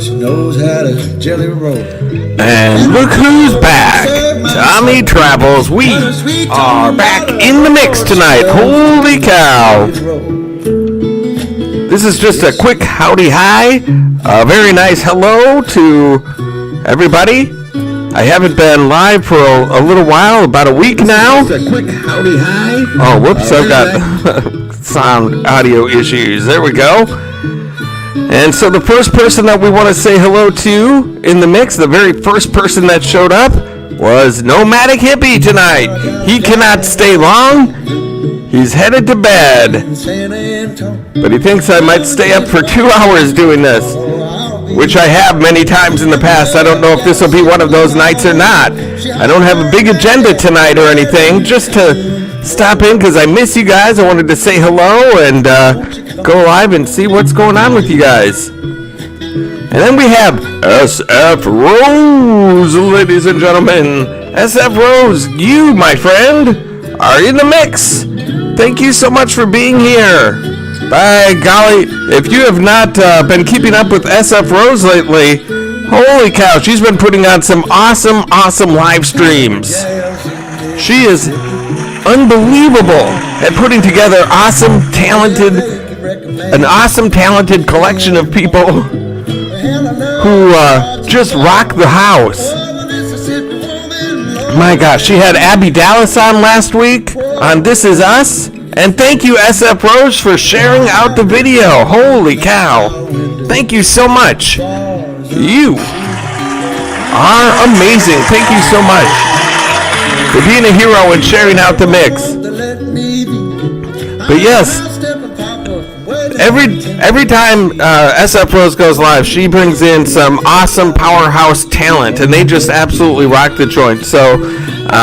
She knows how to jelly roll. And look who's back. Tommy Travels. We are back in the mix tonight. Holy cow. This is just a quick howdy hi. A very nice hello to everybody. I haven't been live for a little while, about a week now. Just a quick howdy hi. Oh, whoops, I've got sound audio issues. There we go. And so the first person that we want to say hello to in the mix, the very first person that showed up, was Nomadic Hippie tonight. He cannot stay long. He's headed to bed. But he thinks I might stay up for 2 hours doing this, which I have many times in the past. I don't know if this will be one of those nights or not. I don't have a big agenda tonight or anything, just to stop in because I miss you guys. I wanted to say hello and go live and see what's going on with you guys. And then we have SF Rose, ladies and gentlemen. SF Rose, you, my friend, are in the mix. Thank you so much for being here. By golly, if you have not been keeping up with SF Rose lately, holy cow, she's been putting on some awesome live streams. She is unbelievable at putting together an awesome talented collection of people who just rock the house. My gosh, she had Abby Dallas on last week on This Is Us. And thank you, SF Rose, for sharing out the video. Holy cow. Thank you so much. You are amazing. Thank you so much for being a hero and sharing out the mix. But yes, every time SF Rose goes live, she brings in some awesome powerhouse talent, and they just absolutely rock the joint. So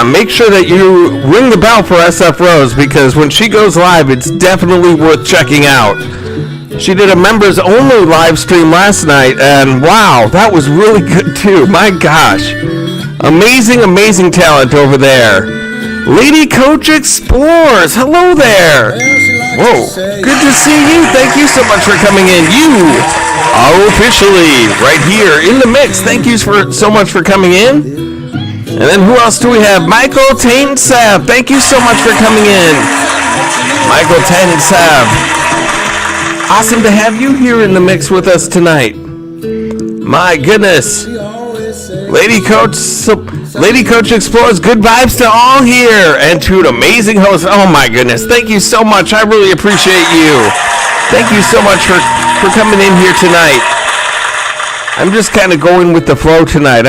make sure that you ring the bell for SF Rose, because when she goes live, it's definitely worth checking out. She did a members only live stream last night, and wow, that was really good too. My gosh, amazing talent over there. Lady Coach Explores, hello there. Whoa, good to see you. Thank you so much for coming in. You are officially right here in the mix. Thank you so much for coming in. And then who else do we have? Michael Tain Sav. Thank you so much for coming in. Michael Tain Sav. Awesome to have you here in the mix with us tonight. My goodness. Lady Coach Explores, good vibes to all here, and to an amazing host. Oh my goodness, thank you so much. I really appreciate you. Thank you so much for coming in here tonight. I'm just kind of going with the flow tonight.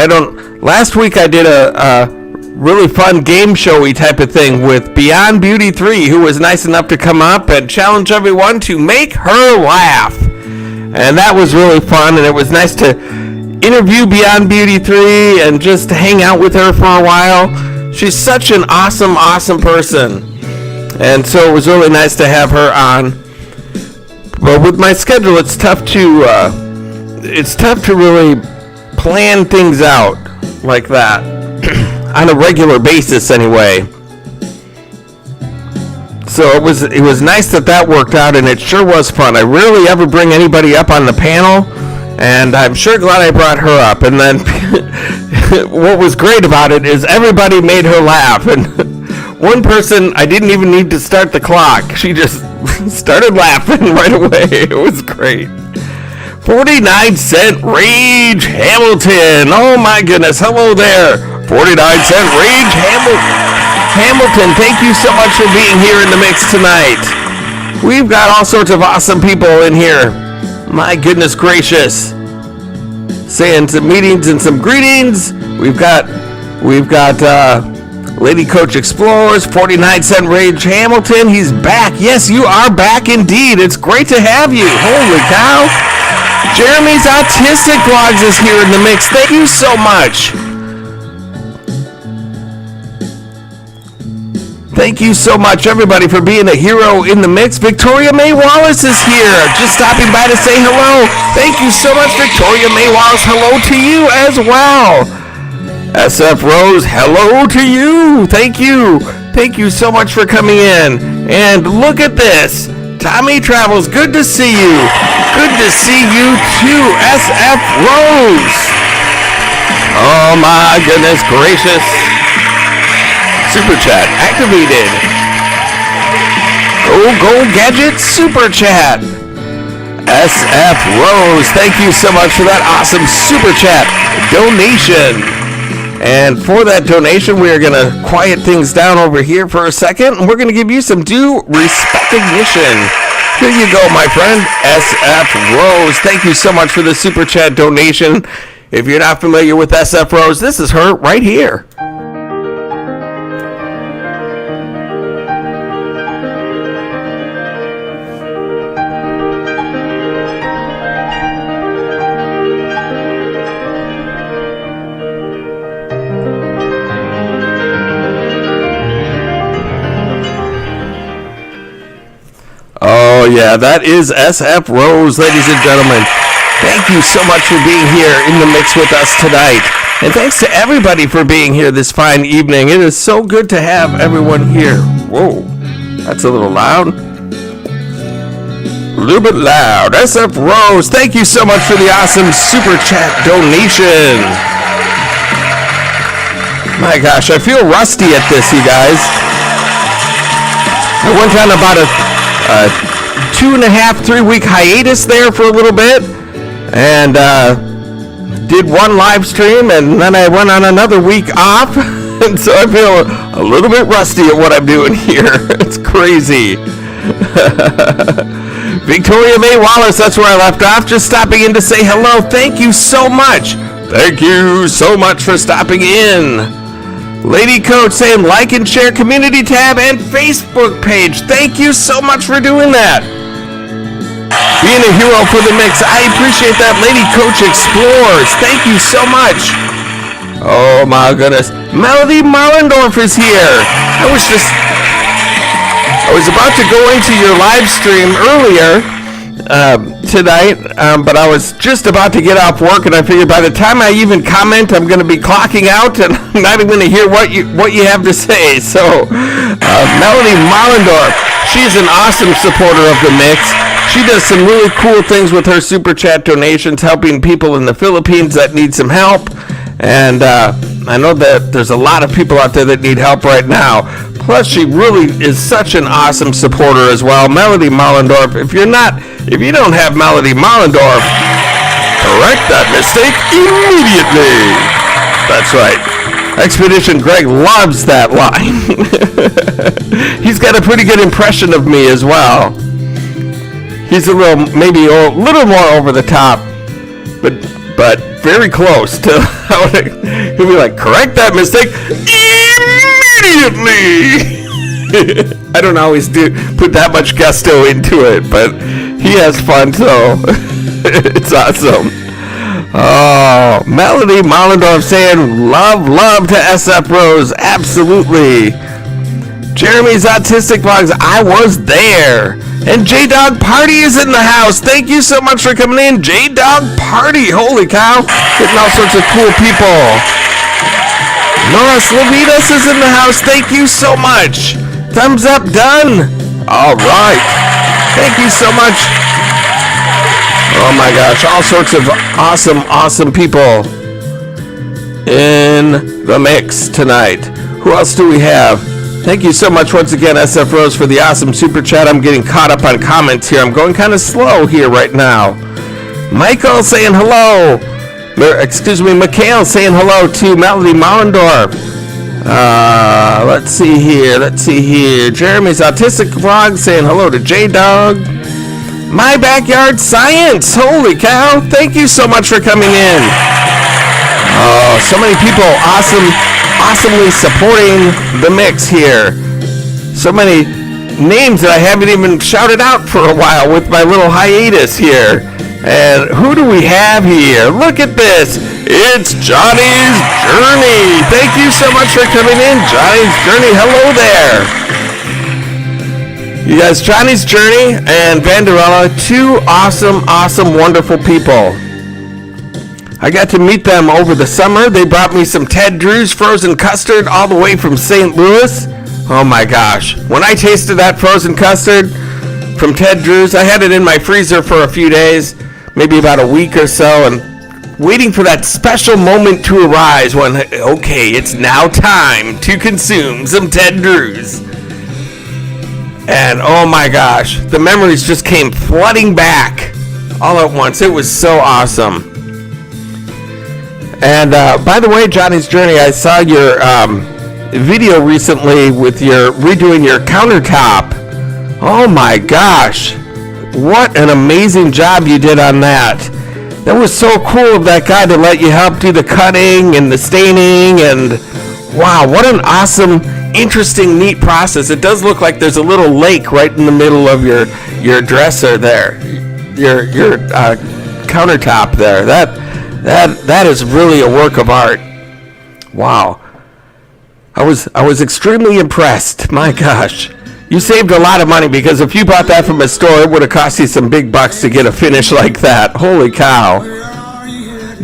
Last week I did a really fun game showy type of thing with Beyond Beauty 3, who was nice enough to come up and challenge everyone to make her laugh. And that was really fun, and it was nice to interview Beyond Beauty 3 and just hang out with her for a while. She's such an awesome person. And so it was really nice to have her on. But with my schedule, it's tough to really plan things out like that on a regular basis anyway. So it was nice that worked out, and it sure was fun. I rarely ever bring anybody up on the panel, and I'm sure glad I brought her up. And then what was great about it is everybody made her laugh, and one person, I didn't even need to start the clock. She just started laughing right away. It was great. 49-cent Rage Hamilton. Oh my goodness. Hello there. 49-cent Rage Hamilton. Thank you so much for being here in the mix tonight. We've got all sorts of awesome people in here. My goodness gracious. Saying some meetings and some greetings. We've got Lady Coach Explores, 49-cent Rage Hamilton. He's back. Yes, you are back indeed. It's great to have you. Holy cow. Jeremy's Autistic Vlogs is here in the mix. Thank you so much. Thank you so much, everybody, for being a hero in the mix. Victoria May Wallace is here, just stopping by to say hello. Thank you so much, Victoria May Wallace. Hello to you as well. SF Rose, hello to you. Thank you. Thank you so much for coming in. And look at this. Tommy Travels, good to see you. Good to see you too, SF Rose. Oh my goodness gracious. Super chat activated. Go Gadget Super Chat. SF Rose, thank you so much for that awesome Super Chat donation. And for that donation, we are going to quiet things down over here for a second, and we're going to give you some due recognition. Here you go, my friend, SF Rose. Thank you so much for the Super Chat donation. If you're not familiar with SF Rose, this is her right here. Oh yeah, that is SF Rose, ladies and gentlemen. Thank you so much for being here in the mix with us tonight. And thanks to everybody for being here this fine evening. It is so good to have everyone here. Whoa, that's a little loud. A little bit loud. SF Rose, thank you so much for the awesome Super Chat donation. My gosh, I feel rusty at this, you guys. I went on about a 2.5-3 week hiatus there for a little bit, and did one live stream, and then I went on another week off, and so I feel a little bit rusty at what I'm doing here. It's crazy. Victoria May Wallace, that's where I left off, just stopping in to say hello. Thank you so much. Thank you so much for stopping in. Lady Coach saying like and share community tab and Facebook page. Thank you so much for doing that. Being a hero for the mix. I appreciate that. Lady Coach Explores. Thank you so much. Oh my goodness. Melody Marlendorf is here. I was about to go into your live stream earlier tonight, but I was just about to get off work, and I figured by the time I even comment, I'm going to be clocking out, and I'm not even going to hear what you have to say. So, Melody Marlendorf, she's an awesome supporter of the mix. She does some really cool things with her Super Chat donations, helping people in the Philippines that need some help. And I know that there's a lot of people out there that need help right now. Plus, she really is such an awesome supporter as well. Melody Marlendorf, if you don't have Melody Marlendorf, correct that mistake immediately. That's right. Expedition Greg loves that line. He's got a pretty good impression of me as well. He's maybe a little more over the top, but very close to how he'll be like, correct that mistake immediately. I don't always put that much gusto into it, but he has fun, so it's awesome. Oh, Melody Marlendorf saying love to SF Rose. Absolutely. Jeremy's Autistic Vlogs, I was there. And J-Dog Party is in the house. Thank you so much for coming in. J-Dog Party. Holy cow. Getting all sorts of cool people. Nora Slavitas is in the house. Thank you so much. Thumbs up done. All right. Thank you so much. Oh my gosh. All sorts of awesome people in the mix tonight. Who else do we have? Thank you so much once again, SF Rose, for the awesome Super Chat. I'm getting caught up on comments here. I'm going kind of slow here right now. Michael saying hello. Mikhail saying hello to Melody Marlendorf. Let's see here. Jeremy's Autistic Vlog saying hello to J-Dog. My Backyard Science. Holy cow. Thank you so much for coming in. Oh, so many people awesomely supporting the mix here. So many names that I haven't even shouted out for a while with my little hiatus here. And who do we have here? Look at this. It's Johnny's Journey. Thank you so much for coming in, Johnny's Journey. Hello there. You guys, Johnny's Journey and Vanderella, two awesome, wonderful people. I got to meet them over the summer. They brought me some Ted Drew's frozen custard all the way from St. Louis. Oh my gosh. When I tasted that frozen custard from Ted Drew's. I had it in my freezer for a few days, maybe about a week or so, and waiting for that special moment to arise when, okay, it's now time to consume some Ted Drew's. And oh my gosh, the memories just came flooding back all at once. It was so awesome. And by the way, Johnny's Journey, I saw your video recently with your redoing your countertop. Oh my gosh, what an amazing job you did on that. That was so cool of that guy to let you help do the cutting and the staining, and wow, what an awesome, interesting, neat process. It does look like there's a little lake right in the middle of your dresser there, your countertop there. That is really a work of art. Wow. I was extremely impressed. My gosh. You saved a lot of money, because if you bought that from a store, it would have cost you some big bucks to get a finish like that. Holy cow.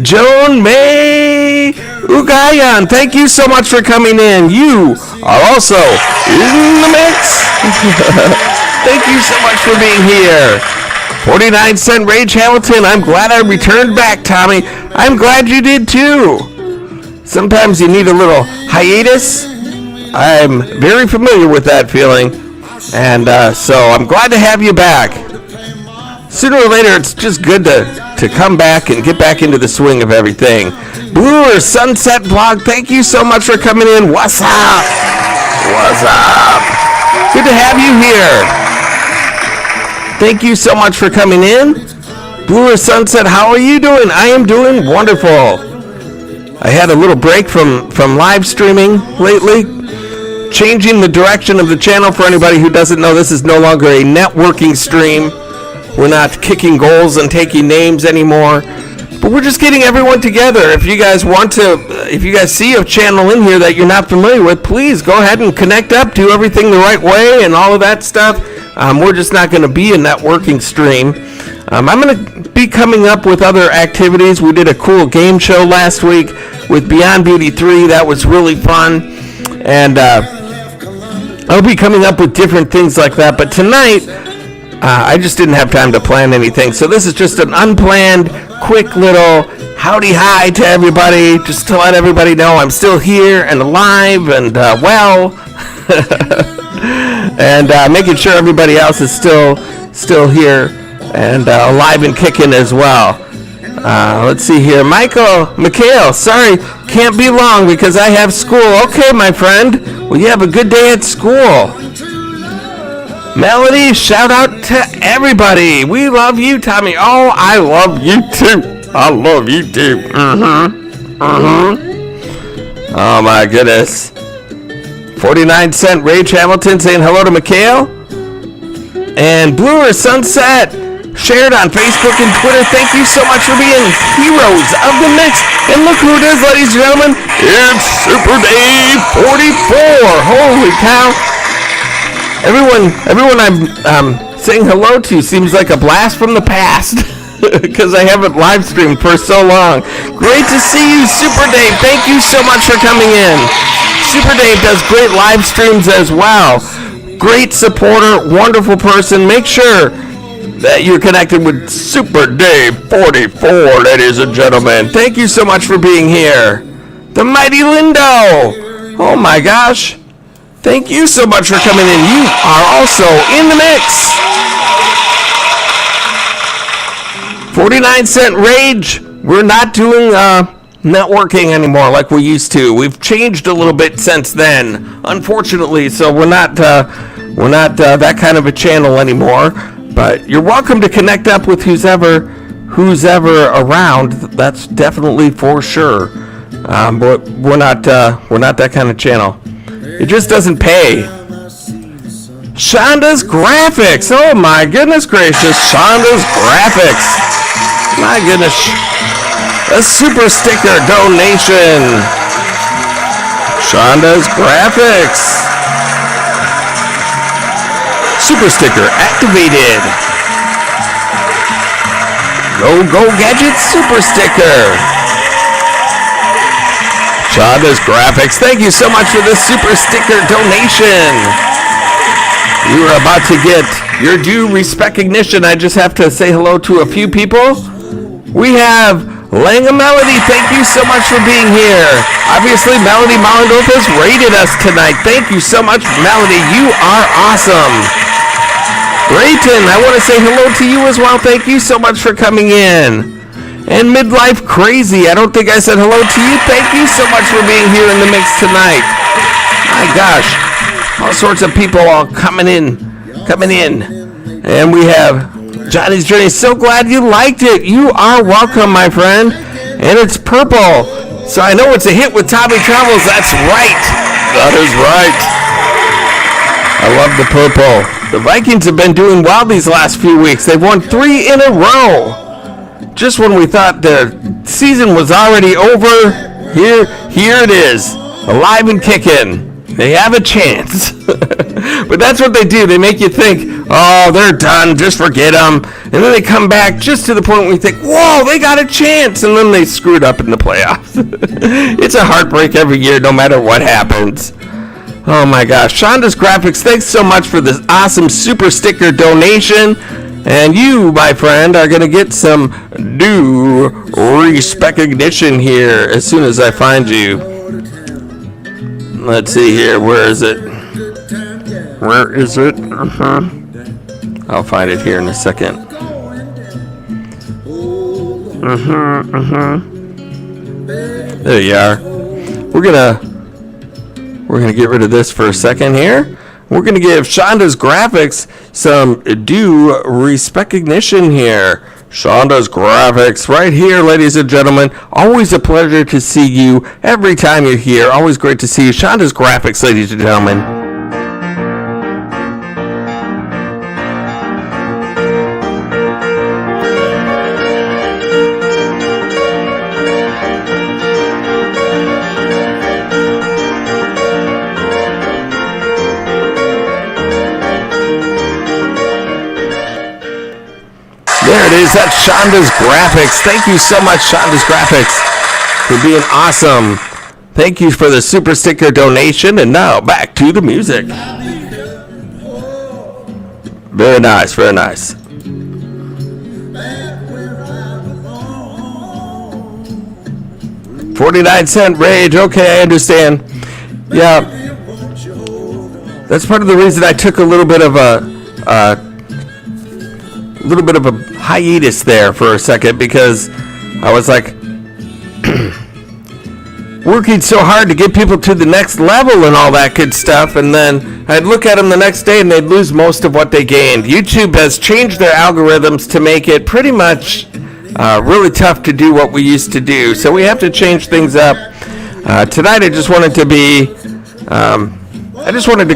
Joan May Ugayan, thank you so much for coming in. You are also in the mix. Thank you so much for being here. 49-cent Rage Hamilton, I'm glad I returned back, Tommy. I'm glad you did too. Sometimes you need a little hiatus. I'm very familiar with that feeling. And so I'm glad to have you back. Sooner or later, it's just good to come back and get back into the swing of everything. Blure Sunset Blog, thank you so much for coming in. What's up? What's up? Good to have you here. Thank you so much for coming in. Blure Sunset, how are you doing? I am doing wonderful. I had a little break from live streaming lately. Changing the direction of the channel. For anybody who doesn't know, this is no longer a networking stream. We're not kicking goals and taking names anymore, but we're just getting everyone together. If you guys see a channel in here that you're not familiar with, please go ahead and connect up, do everything the right way and all of that stuff. We're just not going to be a networking stream. I'm going to be coming up with other activities. We did a cool game show last week with Beyond Beauty 3. That was really fun. And I'll be coming up with different things like that. But tonight, I just didn't have time to plan anything. So this is just an unplanned, quick little howdy hi to everybody. Just to let everybody know I'm still here and alive and well. And making sure everybody else is still here and alive and kicking as well. Let's see here. Mikhail, sorry, can't be long because I have school. Okay, my friend. Well, you have a good day at school. Melody, shout out to everybody. We love you, Tommy. Oh, I love you too. I love you too. Oh, my goodness. 49-cent Rage Hamilton saying hello to Mikhail. And Blure Sunset shared on Facebook and Twitter. Thank you so much for being heroes of the mix. And look who it is, ladies and gentlemen. It's Super Dave 44. Holy cow. Everyone I'm saying hello to seems like a blast from the past because I haven't live streamed for so long. Great to see you, Super Dave. Thank you so much for coming in. Super Dave does great live streams as well. Great supporter, wonderful person. Make sure that you're connected with Super Dave 44, ladies and gentlemen. Thank you so much for being here. The Mighty Lindo. Oh my gosh. Thank you so much for coming in. You are also in the mix. 49-cent Rage. We're not doing networking anymore like we used to. We've changed a little bit since then, unfortunately. So we're not that kind of a channel anymore. But you're welcome to connect up with who's ever around. That's definitely for sure. But we're not that kind of channel. It just doesn't pay. Shonda's Graphics. Oh my goodness gracious. Shonda's Graphics. My goodness. A super sticker donation. Shonda's Graphics. Super sticker activated. Go Gadget super sticker. Shonda's Graphics, thank you so much for this super sticker donation. You are about to get your due recognition. I just have to say hello to a few people. We have LANGGA Melody. Thank you so much for being here. Obviously, Melody Mollendorf has rated us tonight. Thank you so much, Melody. You are awesome. Rayton, I want to say hello to you as well. Thank you so much for coming in. And Midlife Crazy, I don't think I said hello to you. Thank you so much for being here in the mix tonight. My gosh, all sorts of people all coming in. And we have Johnny's Journey. So glad you liked it. You are welcome, my friend. And it's purple. So I know it's a hit with Tommy Travels. That's right. That is right. I love the purple. The Vikings have been doing well these last few weeks. They've won 3 in a row. Just when we thought the season was already over, here it is, alive and kicking. They have a chance. But that's what they do. They make you think, oh, they're done, just forget them. And then they come back just to the point where you think, whoa, they got a chance. And then they screwed up in the playoffs. It's a heartbreak every year, no matter what happens. Oh my gosh. Shonda's Graphics, thanks so much for this awesome super sticker donation. And you, my friend, are going to get some due recognition here as soon as I find you. Let's see here. Where is it? Where is it? I'll find it here in a second. There you are. We're gonna get rid of this for a second here. We're gonna give Shonda's Graphics some due recognition here. Shonda's Graphics right here, ladies and gentlemen. Always a pleasure to see you every time you're here. Always great to see you. Shonda's Graphics, ladies and gentlemen. There it is. That's Shonda's Graphics. Thank you so much, Shonda's Graphics, for being awesome. Thank you for the super sticker donation. And now back to the music. Very nice. Very nice. $0.49 Rage. Okay, I understand. Yeah. That's part of the reason I took a little bit of a hiatus there for a second, because I was like working so hard to get people to the next level and all that good stuff, and then I'd look at them the next day and they'd lose most of what they gained. YouTube has changed their algorithms to make it pretty much really tough to do what we used to do, so we have to change things up. Tonight I just wanted to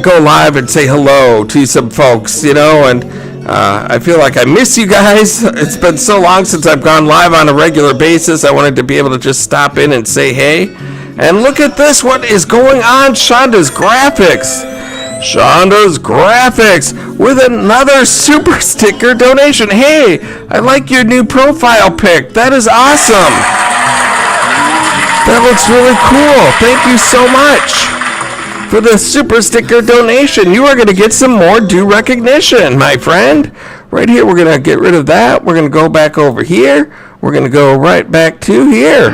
go live and say hello to some folks, and I feel like I miss you guys. It's been so long since I've gone live on a regular basis. I wanted to be able to just stop in and say hey. And look at this. What is going on? Shonda's Graphics. Shonda's Graphics with another super sticker donation. Hey, I like your new profile pic. That is awesome. That looks really cool. Thank you so much for the super sticker donation. You are going to get some more due recognition, my friend. Right here, we're going to get rid of that. We're going to go back over here. We're going to go right back to here.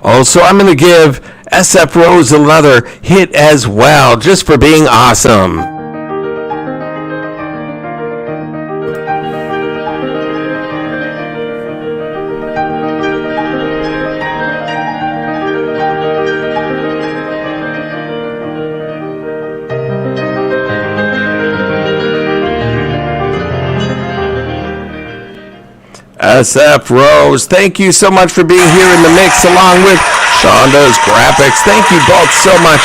Also, I'm going to give SF Rose another hit as well, just for being awesome. SF Rose, thank you so much for being here in the mix along with Shonda's Graphics. Thank you both so much.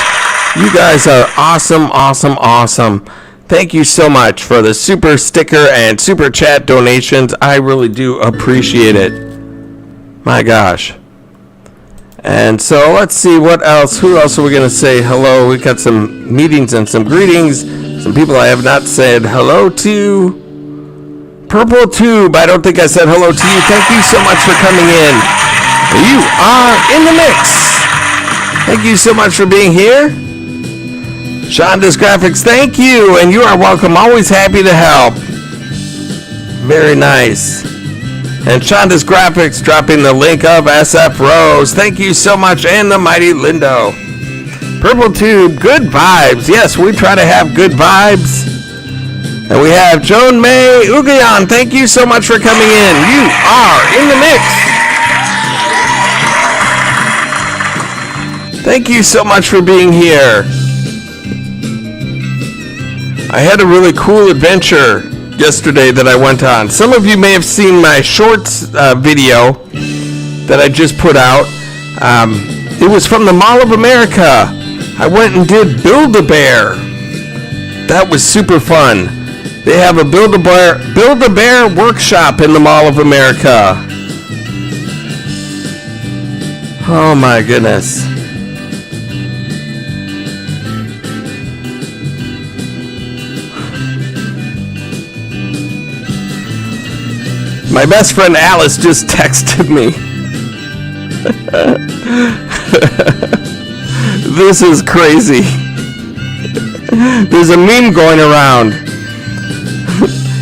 You guys are awesome, awesome, awesome. Thank you so much for the super sticker and super chat donations. I really do appreciate it. My gosh. And so let's see what else. Who else are we going to say hello? We got some meetings and some greetings. Some people I have not said hello to. Purple Tube, I don't think I said hello to you. Thank you so much for coming in. You are in the mix. Thank you so much for being here. Shonda's Graphics, thank you. And you are welcome. Always happy to help. Very nice. And Shonda's Graphics dropping the link of SF Rose. Thank you so much. And the mighty Lindo. Purple Tube, good vibes. Yes, we try to have good vibes. And we have Joan May Ugayan. Thank you so much for coming in. You are in the mix. Thank you so much for being here. I had a really cool adventure yesterday that I went on. Some of you may have seen my shorts video that I just put out. It was from the Mall of America. I went and did Build-A-Bear. That was super fun. They have a Build-A-Bear workshop in the Mall of America. Oh my goodness. My best friend Alice just texted me. This is crazy. There's a meme going around.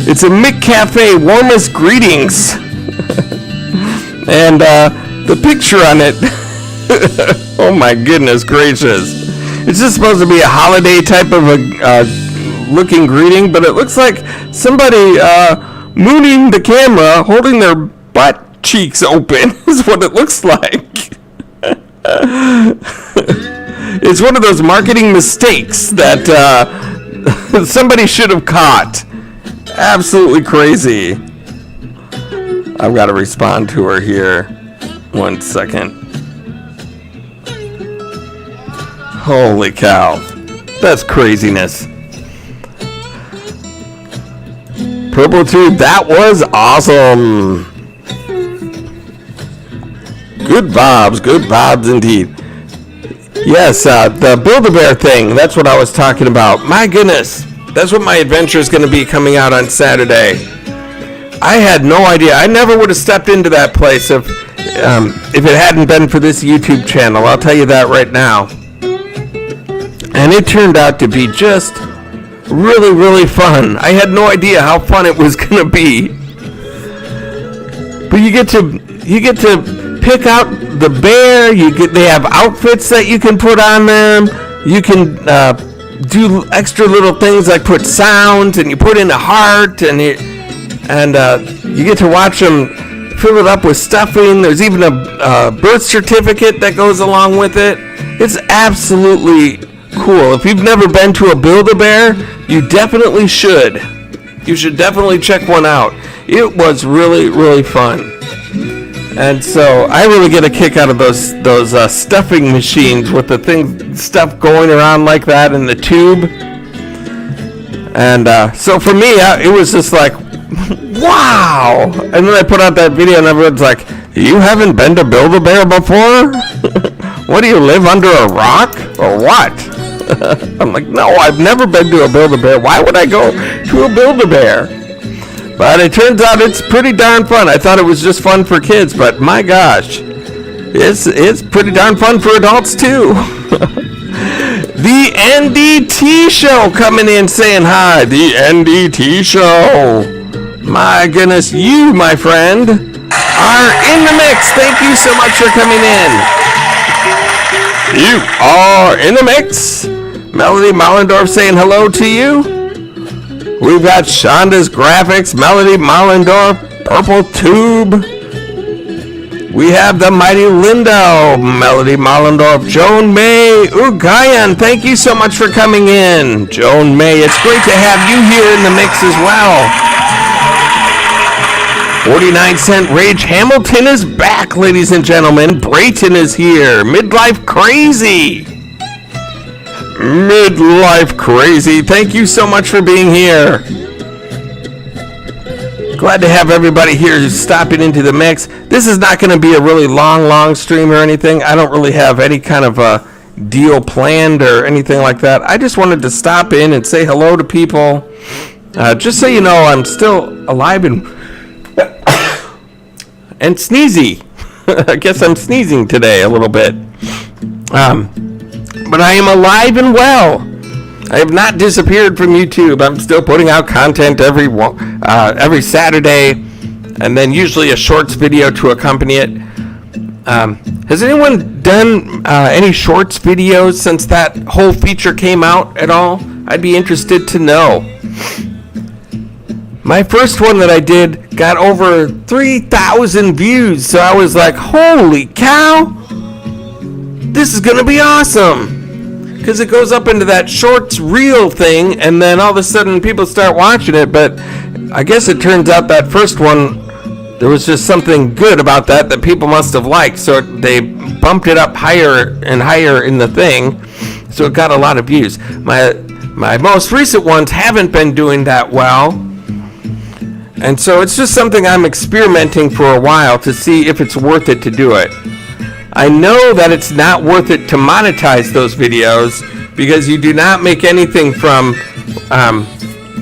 It's a McCafe warmest greetings. And the picture on it, oh my goodness gracious. It's just supposed to be a holiday type of a looking greeting, but it looks like somebody mooning the camera, holding their butt cheeks open is what it looks like. It's one of those marketing mistakes that somebody should have caught. Absolutely crazy. I've got to respond to her here. 1 second. Holy cow. That's craziness. Purple Tube, that was awesome. Good vibes indeed. Yes, the Build-A-Bear thing, that's what I was talking about. My goodness, that's what my adventure is going to be coming out on Saturday. I had no idea. I never would have stepped into that place if it hadn't been for this YouTube channel. I'll tell you that right now. And it turned out to be just really, really fun. I had no idea how fun it was going to be. But you get to pick out the bear. They have outfits that you can put on them. You can do extra little things like put sounds, and you put in a heart, and you get to watch them fill it up with stuffing. There's even a birth certificate that goes along with it. It's absolutely cool. If you've never been to a Build-A-Bear, you definitely should. You should definitely check one out. It was really, really fun. And so I really get a kick out of those stuffing machines with the stuff going around like that in the tube. And so for me, it was just like, wow! And then I put out that video and everyone's like, you haven't been to Build-A-Bear before? What, do you live under a rock? Or what? I'm like, no, I've never been to a Build-A-Bear. Why would I go to a Build-A-Bear? But it turns out it's pretty darn fun. I thought it was just fun for kids, but my gosh, it's pretty darn fun for adults too. The NDT show coming in saying hi. The NDT show. My goodness, you, my friend, are in the mix. Thank you so much for coming in. You are in the mix. Melody Mollendorf saying hello to you. We've got Shonda's Graphics, Melody Mollendorf, Purple Tube. We have the mighty Lindo, Melody Mollendorf, Joan May Ugayan. Thank you so much for coming in, Joan May. It's great to have you here in the mix as well. 49-cent Rage Hamilton is back, ladies and gentlemen. Brayton is here. Midlife Crazy. Midlife Crazy. Thank you so much for being here. Glad to have everybody here who's stopping into the mix. This is not going to be a really long stream or anything. I don't really have any kind of a deal planned or anything like that. I just wanted to stop in and say hello to people. Just so you know, I'm still alive and sneezy. I guess I'm sneezing today a little bit. But I am alive and well. I have not disappeared from YouTube. I'm still putting out content every Saturday, and then usually a shorts video to accompany it. Has anyone done any shorts videos since that whole feature came out at all? I'd be interested to know. My first one that I did got over 3,000 views, so I was like, holy cow, this is going to be awesome. Because it goes up into that shorts reel thing, and then all of a sudden people start watching it. But I guess it turns out that first one, there was just something good about that people must have liked, so they bumped it up higher and higher in the thing, so it got a lot of views. My most recent ones haven't been doing that well, and so it's just something I'm experimenting for a while to see if it's worth it to do it. I know that it's not worth it to monetize those videos because you do not make anything from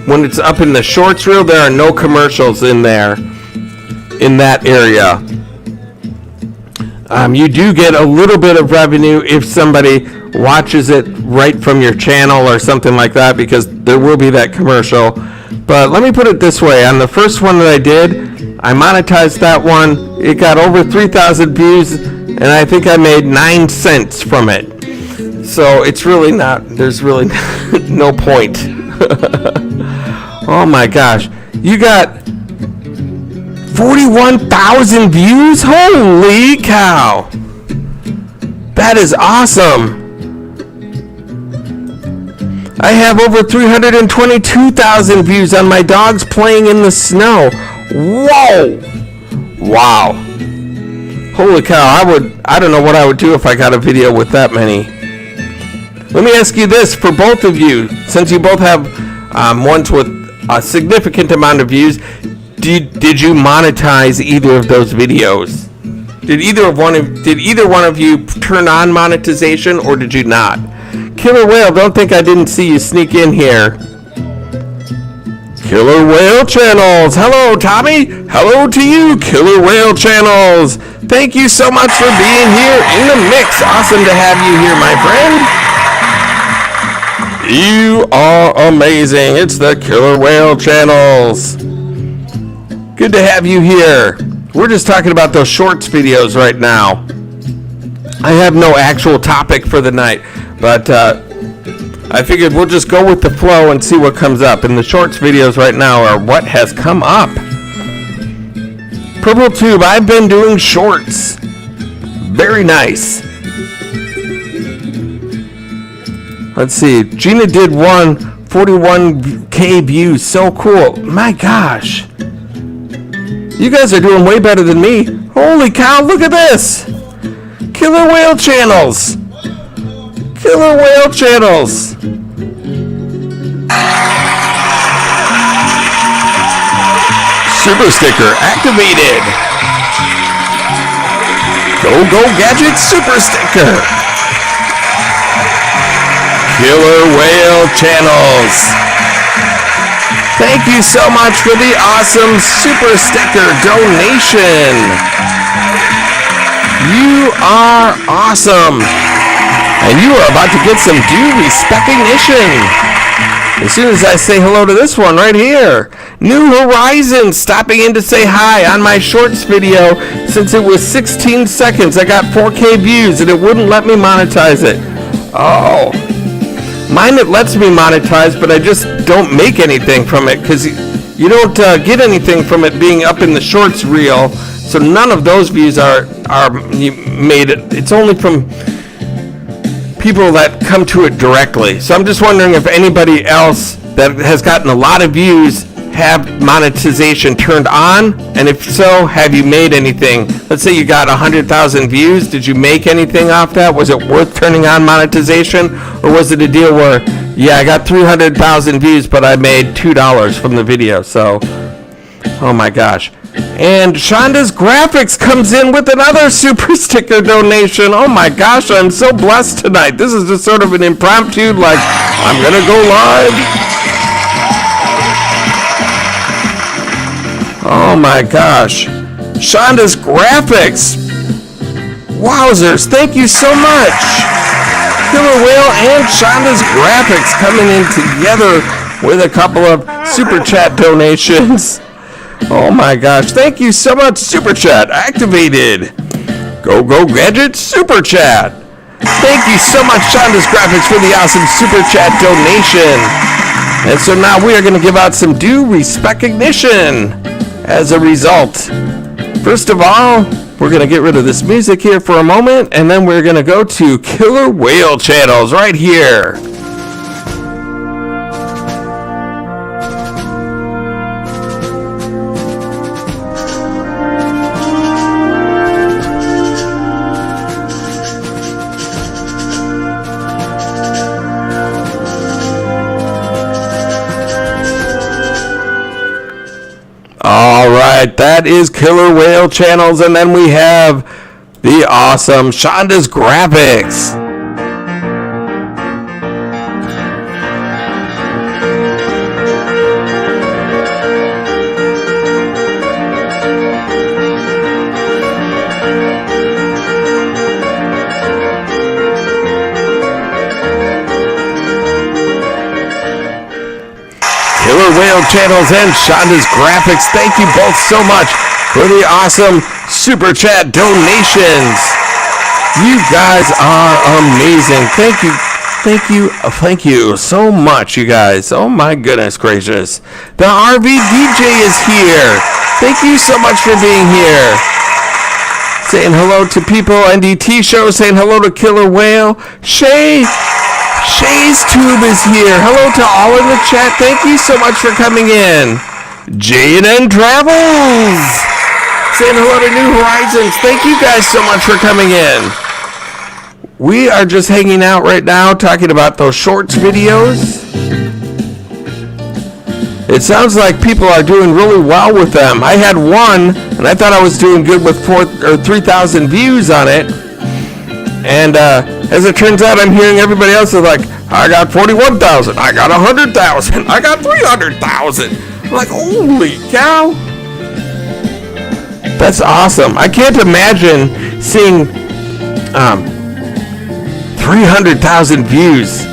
when it's up in the shorts reel. There are no commercials in there in that area. You do get a little bit of revenue if somebody watches it right from your channel or something like that, because there will be that commercial. But let me put it this way. On the first one that I did, I monetized that one. It got over 3,000 views, and I think I made 9 cents from it. So it's really not, there's really no point. Oh my gosh. You got 41,000 views? Holy cow. That is awesome. I have over 322,000 views on my dogs playing in the snow. Whoa. Wow. Holy cow, I don't know what I would do if I got a video with that many. Let me ask you this for both of you, since you both have ones with a significant amount of views, did you monetize either of those videos? Did either one of you turn on monetization, or did you not? Killer Whale, don't think I didn't see you sneak in here. Killer Whale Channels. Hello, Tommy. Hello to you, Killer Whale Channels. Thank you so much for being here in the mix. Awesome to have you here, my friend. You are amazing. It's the Killer Whale Channels. Good to have you here. We're just talking about those shorts videos right now. I have no actual topic for the night, but I figured we'll just go with the flow and see what comes up. And the shorts videos right now are what has come up. Purple Tube, I've been doing shorts. Very nice. Let's see. Gina did 41K views. So cool. My gosh. You guys are doing way better than me. Holy cow, look at this. Killer Whale Channels. Killer Whale Channels. Super sticker activated. Go Gadget super sticker. Killer Whale Channels. Thank you so much for the awesome super sticker donation. You are awesome. And you are about to get some due recognition. As soon as I say hello to this one right here. New Horizons stopping in to say hi on my shorts video. Since it was 16 seconds, I got 4K views and it wouldn't let me monetize it. Oh. Mine it lets me monetize, but I just don't make anything from it because you don't get anything from it being up in the shorts reel. So none of those views are made. It's only from people that come to it directly. So I'm just wondering if anybody else that has gotten a lot of views have monetization turned on, and if so, have you made anything? Let's say you got 100,000 views. Did you make anything off that? Was it worth turning on monetization, or was it a deal where, yeah, I got 300,000 views, but I made $2 from the video? So Oh my gosh. And Shonda's Graphics comes in with another super sticker donation. Oh my gosh, I'm so blessed tonight. This is just sort of an impromptu, like, I'm gonna go live. Oh my gosh. Shonda's Graphics. Wowzers, thank you so much. Killer Whale and Shonda's Graphics coming in together with a couple of super chat donations. Oh my gosh, thank you so much, Super Chat activated. Go Gadget Super Chat. Thank you so much, Shonda's Graphics, for the awesome Super Chat donation. And so now we are going to give out some due recognition as a result. First of all, we're going to get rid of this music here for a moment, and then we're going to go to Killer Whale channels right here. Alright, that is Killer Whale channels, and then we have the awesome Shonda's Graphics. Killer Whale channels and Shonda's Graphics, thank you both so much for the awesome Super Chat donations. You guys are amazing. Thank you so much, you guys. Oh my goodness gracious. The RV DJ is here. Thank you so much for being here. Saying hello to people. NDT Show saying hello to Killer Whale. Shay's Tube is here. Hello to all in the chat. Thank you so much for coming in. J&N Travels saying hello to New Horizons. Thank you guys so much for coming in. We are just hanging out right now talking about those shorts videos. It sounds like people are doing really well with them. I had one, and I thought I was doing good with 3,000 views on it. And as it turns out, I'm hearing everybody else is like, I got 41,000, I got 100,000, I got 300,000. I'm like, holy cow. That's awesome. I can't imagine seeing 300,000 views.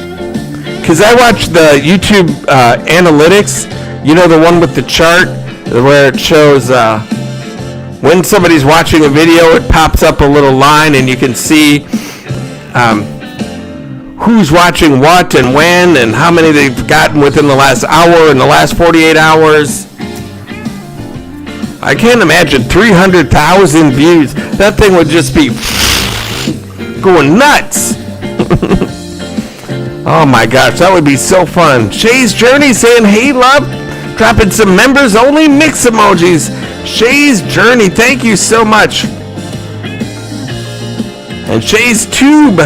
Because I watch the YouTube analytics, you know, the one with the chart where it shows when somebody's watching a video, it pops up a little line and you can see who's watching what and when and how many they've gotten within the last hour and the last 48 hours. I can't imagine 300,000 views. That thing would just be going nuts. Oh my gosh, that would be so fun. Shay's Journey saying, hey love, dropping some members only mix emojis. Shay's Journey, thank you so much. And Shay's Tube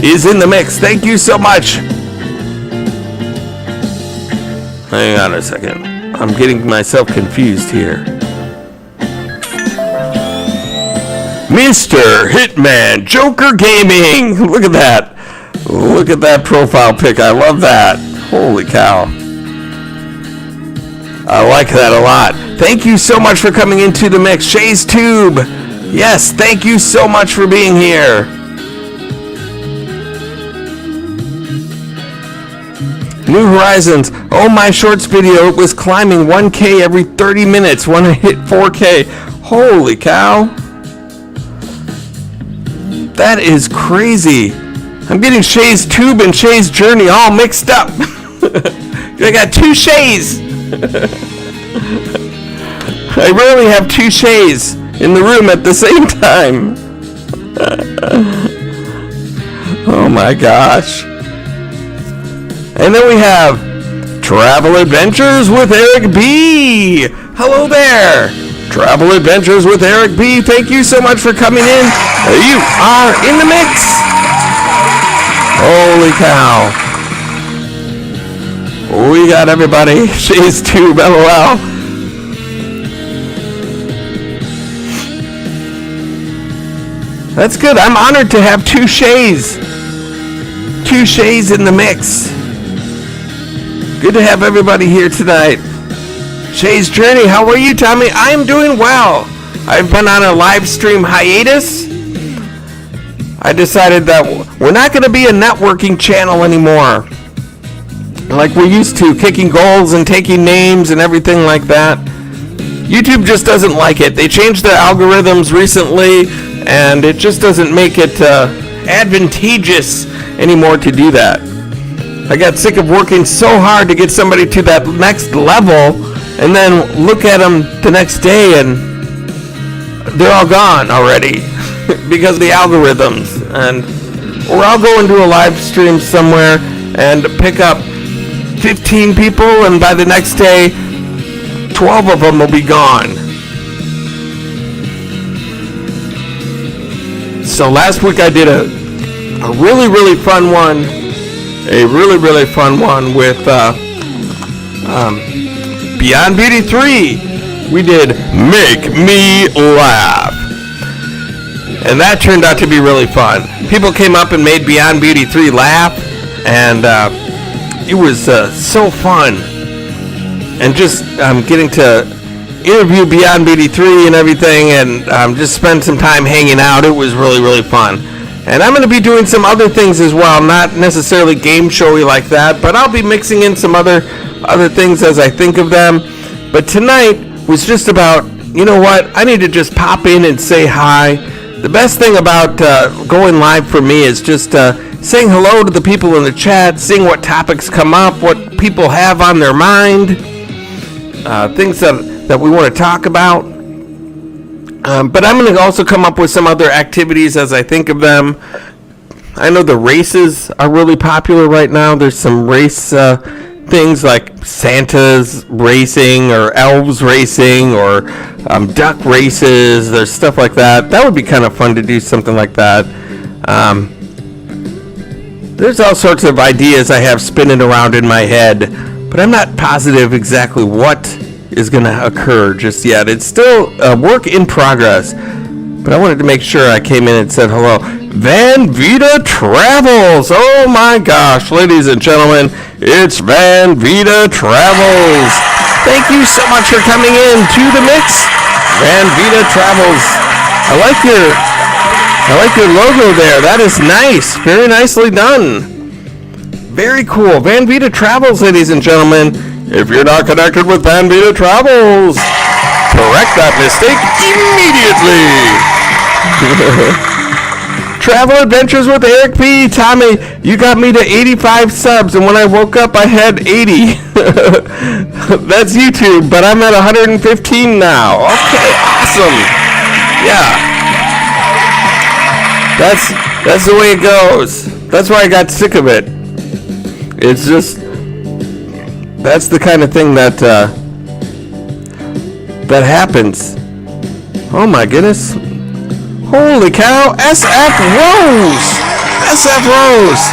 is in the mix. Thank you so much. Hang on a second. I'm getting myself confused here. Mr. Hitman Joker Gaming. Look at that. Look at that profile pic. I love that. Holy cow. I like that a lot. Thank you so much for coming into the mix. Shay's Tube. Yes, thank you so much for being here. New Horizons. Oh, my shorts video was climbing 1K every 30 minutes when I hit 4K. Holy cow. That is crazy. I'm getting Shay's Tube and Shay's Journey all mixed up. I got two Shays. I rarely have two Shays in the room at the same time. Oh my gosh. And then we have Travel Adventures with Eric B. Hello there. Travel Adventures with Eric B. Thank you so much for coming in. You are in the mix. Holy cow. We got everybody. Shay's tube, LOL. That's good. I'm honored to have two Shays. Two Shays in the mix. Good to have everybody here tonight. Shay's Journey, how are you, Tommy? I'm doing well. I've been on a live stream hiatus. I decided that we're not going to be a networking channel anymore. Like we used to, kicking goals and taking names and everything like that. YouTube just doesn't like it. They changed their algorithms recently, and it just doesn't make it advantageous anymore to do that. I got sick of working so hard to get somebody to that next level, and then look at them the next day and they're all gone already because of the algorithms. And or I'll go and do a live stream somewhere and pick up 15 people, and by the next day 12 of them will be gone. So last week I did a really fun one, with Beyond Beauty 3. We did Make Me Laugh, and that turned out to be really fun. People came up and made Beyond Beauty 3 laugh, and it was so fun. And just getting to interview Beyond Beauty 3 and everything, and just spend some time hanging out. It was really fun. And I'm going to be doing some other things as well, not necessarily game showy like that, but I'll be mixing in some other things as I think of them. But tonight was just about, you know what, I need to just pop in and say hi. The best thing about going live for me is just saying hello to the people in the chat, seeing what topics come up, what people have on their mind, things that we want to talk about. But I'm going to also come up with some other activities as I think of them. I know the races are really popular right now. There's some race things like Santa's racing or elves racing or duck races. There's stuff like that. That would be kind of fun to do something like that. There's all sorts of ideas I have spinning around in my head, but I'm not positive exactly what is going to occur just yet. It's still a work in progress, but I wanted to make sure I came in and said hello. Van Vita Travels. Oh my gosh, ladies and gentlemen, it's Van Vita Travels. Thank you so much for coming in to the mix, Van Vita Travels. I like your logo there. That is nice. Very nicely done. Very cool. Van Vita Travels, ladies and gentlemen. If you're not connected with Van Vita Travels, correct that mistake immediately. Travel Adventures with Eric P. Tommy, you got me to 85 subs, and when I woke up, I had 80. That's YouTube, but I'm at 115 now. Okay, awesome. Yeah. That's the way it goes. That's why I got sick of it. It's just, that's the kind of thing that happens. Oh my goodness. Holy cow, SF Rose! SF Rose!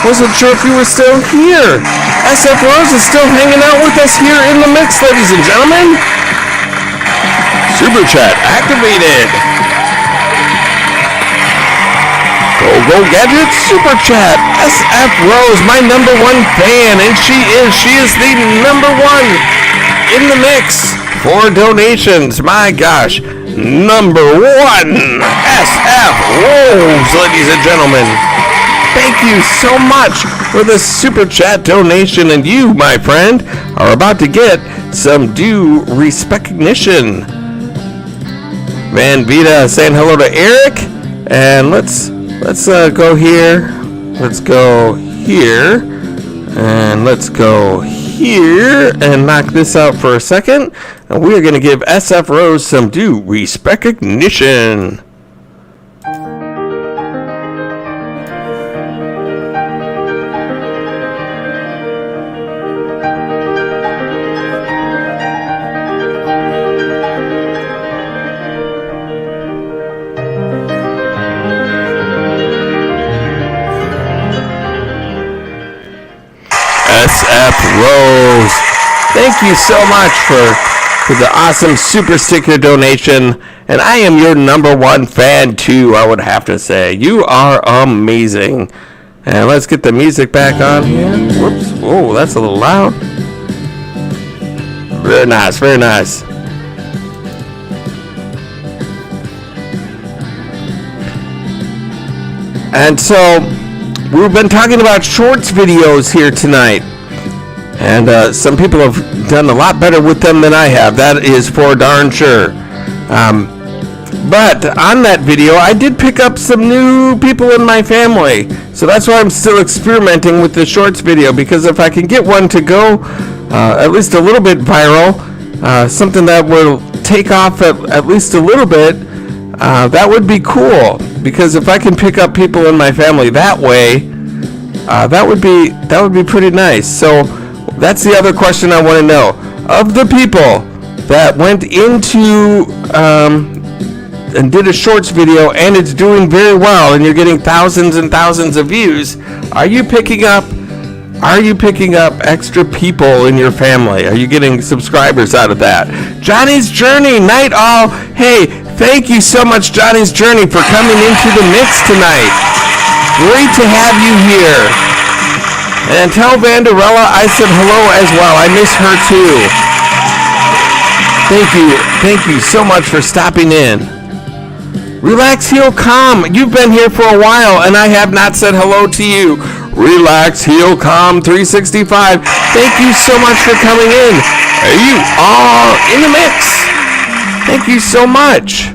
Wasn't sure if you were still here. SF Rose is still hanging out with us here in the mix, ladies and gentlemen. Super Chat activated. Go Gadget Super Chat. SF Rose, my number one fan, and she is the number one in the mix for donations. My gosh. Number one, SF Rose, ladies and gentlemen. Thank you so much for the Super Chat donation, and you, my friend, are about to get some due recognition. Van Vita saying hello to Eric, and let's go here. Let's go here, and let's go here and knock this out for a second, and we are going to give SF Rose some due recognition. SF SF Rose. Thank you so much for the awesome super sticker donation. And I am your number one fan too, I would have to say. You are amazing. And let's get the music back on here. Whoops. Oh, that's a little loud. Very nice, very nice. And so, we've been talking about shorts videos here tonight. And some people have done a lot better with them than I have. That is for darn sure. But on that video, I did pick up some new people in my family. So that's why I'm still experimenting with the shorts video. Because if I can get one to go at least a little bit viral, something that will take off at least a little bit, that would be cool. Because if I can pick up people in my family that way, that would be pretty nice. So that's the other question I want to know. Of the people that went into and did a shorts video and it's doing very well and you're getting thousands and thousands of views, are you picking up extra people in your family? Are you getting subscribers out of that? Johnny's Journey, night all. Hey, thank you so much, Johnny's Journey, for coming into the mix tonight. Great to have you here. And tell Vanderella I said hello as well. I miss her too. Thank you so much for stopping in. Relax, Heal, Calm. You've been here for a while and I have not said hello to you. Relax, Heal, Calm 365. Thank you so much for coming in. You are in the mix. Thank you so much.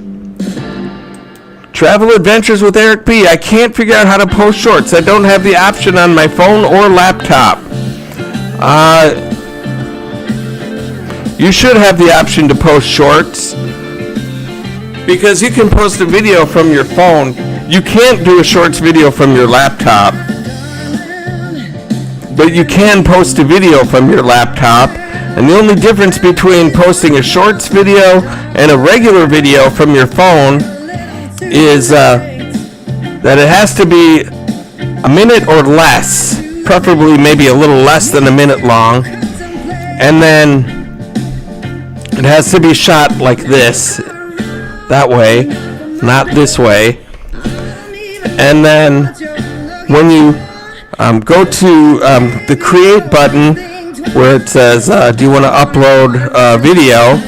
Travel Adventures with Eric B. I can't figure out how to post shorts. I don't have the option on my phone or laptop. You should have the option to post shorts. Because you can post a video from your phone. You can't do a shorts video from your laptop. But you can post a video from your laptop. And the only difference between posting a shorts video and a regular video from your phone is that it has to be a minute or less, preferably maybe a little less than a minute long, and then it has to be shot like this, that way, not this way, and then when you go to the create button where it says do you want to upload a video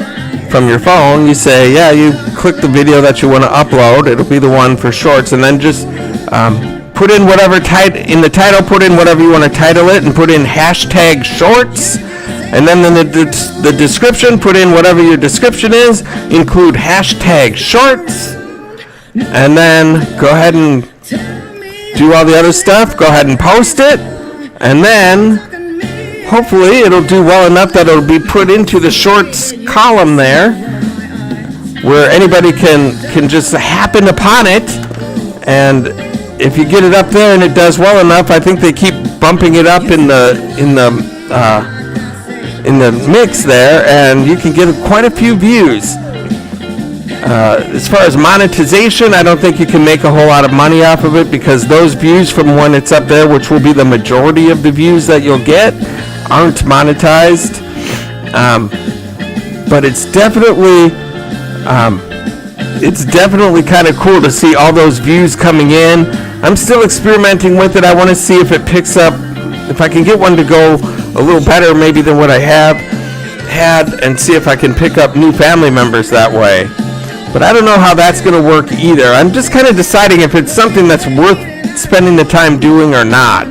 from your phone, you say, yeah, you click the video that you want to upload. It'll be the one for shorts, and then just put in whatever in the title, put in whatever you want to title it, and put in hashtag shorts. And then in the description, put in whatever your description is, include hashtag shorts, and then go ahead and do all the other stuff. Go ahead and post it, and then hopefully it'll do well enough that it'll be put into the shorts column there where anybody can just happen upon it. And if you get it up there and it does well enough, I think they keep bumping it up in the mix there, and you can get quite a few views. As far as monetization, I don't think you can make a whole lot of money off of it, because those views from when it's up there, which will be the majority of the views that you'll get, aren't monetized. But it's definitely kind of cool to see all those views coming in. I'm still experimenting with it. I want to see if it picks up, if I can get one to go a little better maybe than what I have had, and see if I can pick up new family members that way. But I don't know how that's going to work either. I'm just kind of deciding if it's something that's worth spending the time doing or not.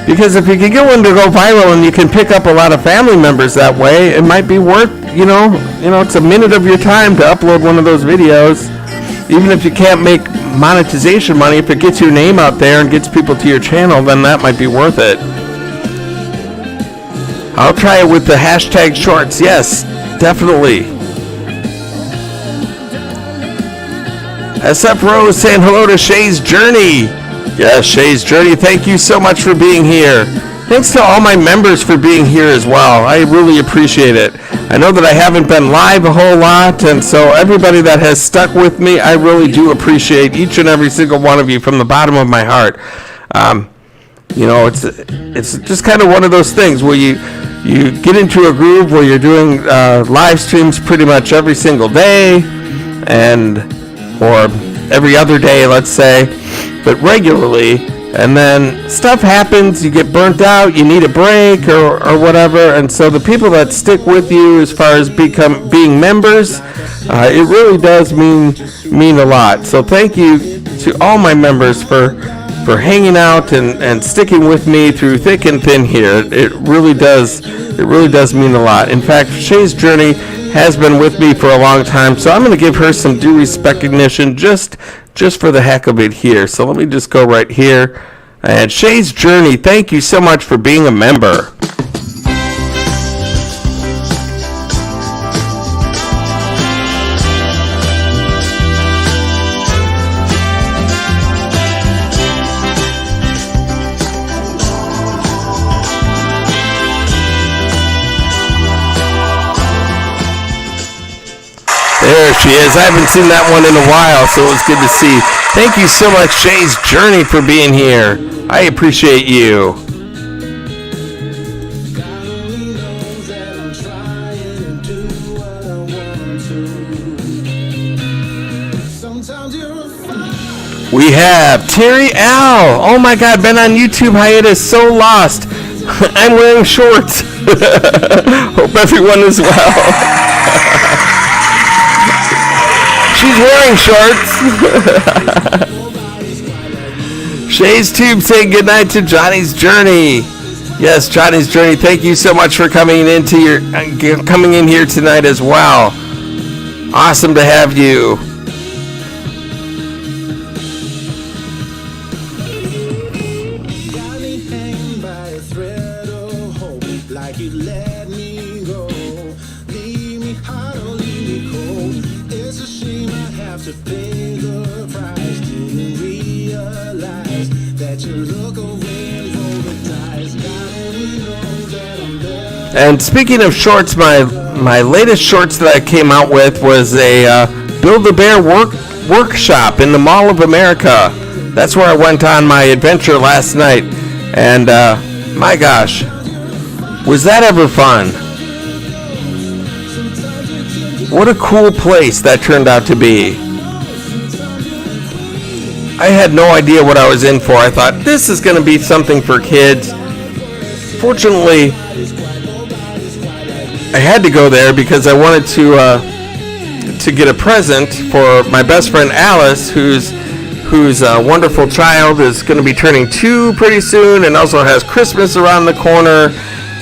Because if you can get one to go viral and you can pick up a lot of family members that way, it might be worth, it's a minute of your time to upload one of those videos. Even if you can't make monetization money, if it gets your name out there and gets people to your channel, then that might be worth it. I'll try it with the hashtag shorts. Yes, definitely. SF Rose saying hello to Shay's Journey. Yes, Shay's Journey, thank you so much for being here. Thanks to all my members for being here as well. I really appreciate it. I know that I haven't been live a whole lot, and so everybody that has stuck with me, I really do appreciate each and every single one of you from the bottom of my heart. It's just kind of one of those things where you get into a groove where you're doing live streams pretty much every single day, or every other day, let's say, but regularly. And then stuff happens, you get burnt out, you need a break or whatever. And so the people that stick with you as far as being members, it really does mean a lot. So thank you to all my members for hanging out and sticking with me through thick and thin here. It really does mean a lot. In fact, Shay's journey has been with me for a long time, so I'm going to give her some due recognition just for the heck of it here. So let me just go right here. And Shay's journey, thank you so much for being a member. There she is. I haven't seen that one in a while, so it was good to see. Thank you so much, Shay's Journey, for being here. I appreciate you. We have Terry L. Oh my God, been on YouTube hiatus, so lost. I'm wearing shorts. Hope everyone is well. She's wearing shorts. Shay's Tube saying goodnight to Johnny's Journey. Yes, Johnny's Journey. Thank you so much for coming in here tonight as well. Awesome to have you. And speaking of shorts, my latest shorts that I came out with was a Build-A-Bear workshop in the Mall of America. That's where I went on my adventure last night. And my gosh, was that ever fun? What a cool place that turned out to be. I had no idea what I was in for. I thought this is going to be something for kids. Fortunately, I had to go there because I wanted to get a present for my best friend Alice, whose wonderful child is going to be turning 2 pretty soon, and also has Christmas around the corner.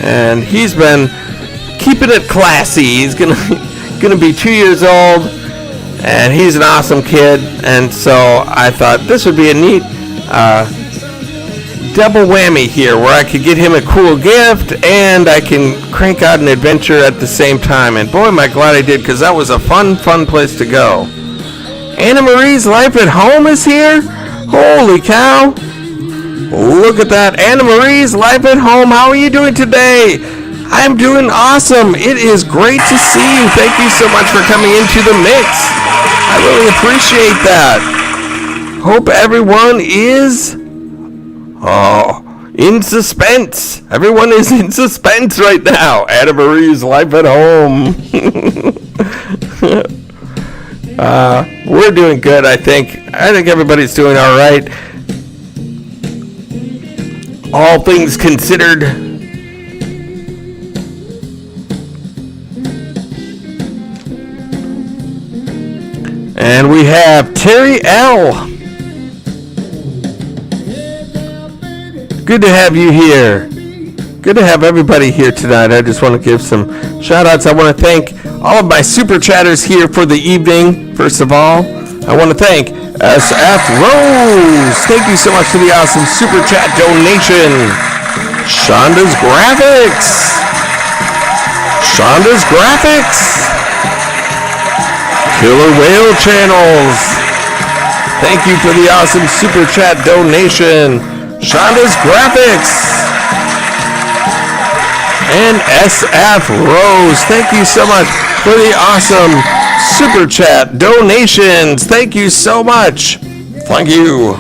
And he's been keeping it classy. He's going to be 2 years old, and he's an awesome kid. And so I thought this would be a neat double whammy here, where I could get him a cool gift and I can crank out an adventure at the same time. And boy, am I glad I did, because that was a fun place to go. Annemarie's Life at Home is here? Holy cow! Look at that. Annemarie's Life at Home. How are you doing today? I'm doing awesome. It is great to see you. Thank you so much for coming into the mix. I really appreciate that. Hope everyone is in suspense. Everyone is in suspense right now. Annemarie's Life at Home. We're doing good, I think. I think everybody's doing all right. All things considered. And we have Terry L. Good to have you here. Good to have everybody here tonight. I just want to give some shout outs. I want to thank all of my super chatters here for the evening. First of all, I want to thank SF Rose. Thank you so much for the awesome super chat donation. Shonda's Graphics. Shonda's Graphics. Killer Whale Channels. Thank you for the awesome super chat donation. Shonda's Graphics. And SF Rose. Thank you so much for the awesome super chat donations. Thank you so much. Thank you.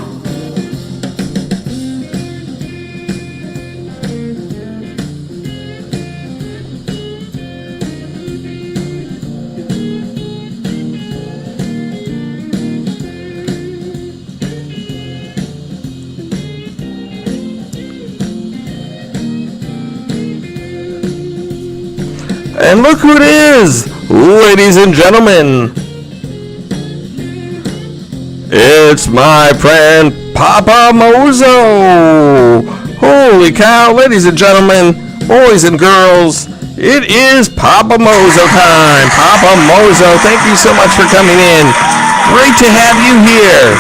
And look who it is, ladies and gentlemen. It's my friend PAPAMOZO. Holy cow, ladies and gentlemen, boys and girls, it is PAPAMOZO time. PAPAMOZO, thank you so much for coming in. Great to have you here.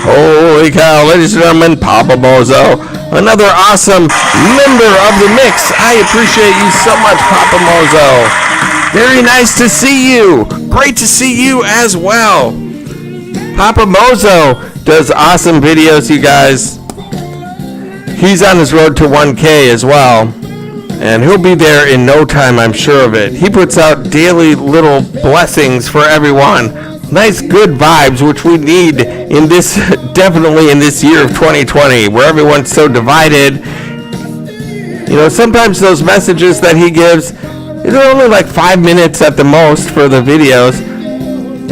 Holy cow, ladies and gentlemen, PAPAMOZO, another awesome member of the mix. I appreciate you so much, PAPAMOZO. Very nice to see you. Great to see you as well. PAPAMOZO does awesome videos, you guys. He's on his road to 1K as well. And he'll be there in no time, I'm sure of it. He puts out daily little blessings for everyone. Nice good vibes, which we need in this, definitely in this year of 2020, where everyone's so divided. You know, sometimes those messages that he gives, they're only like 5 minutes at the most for the videos.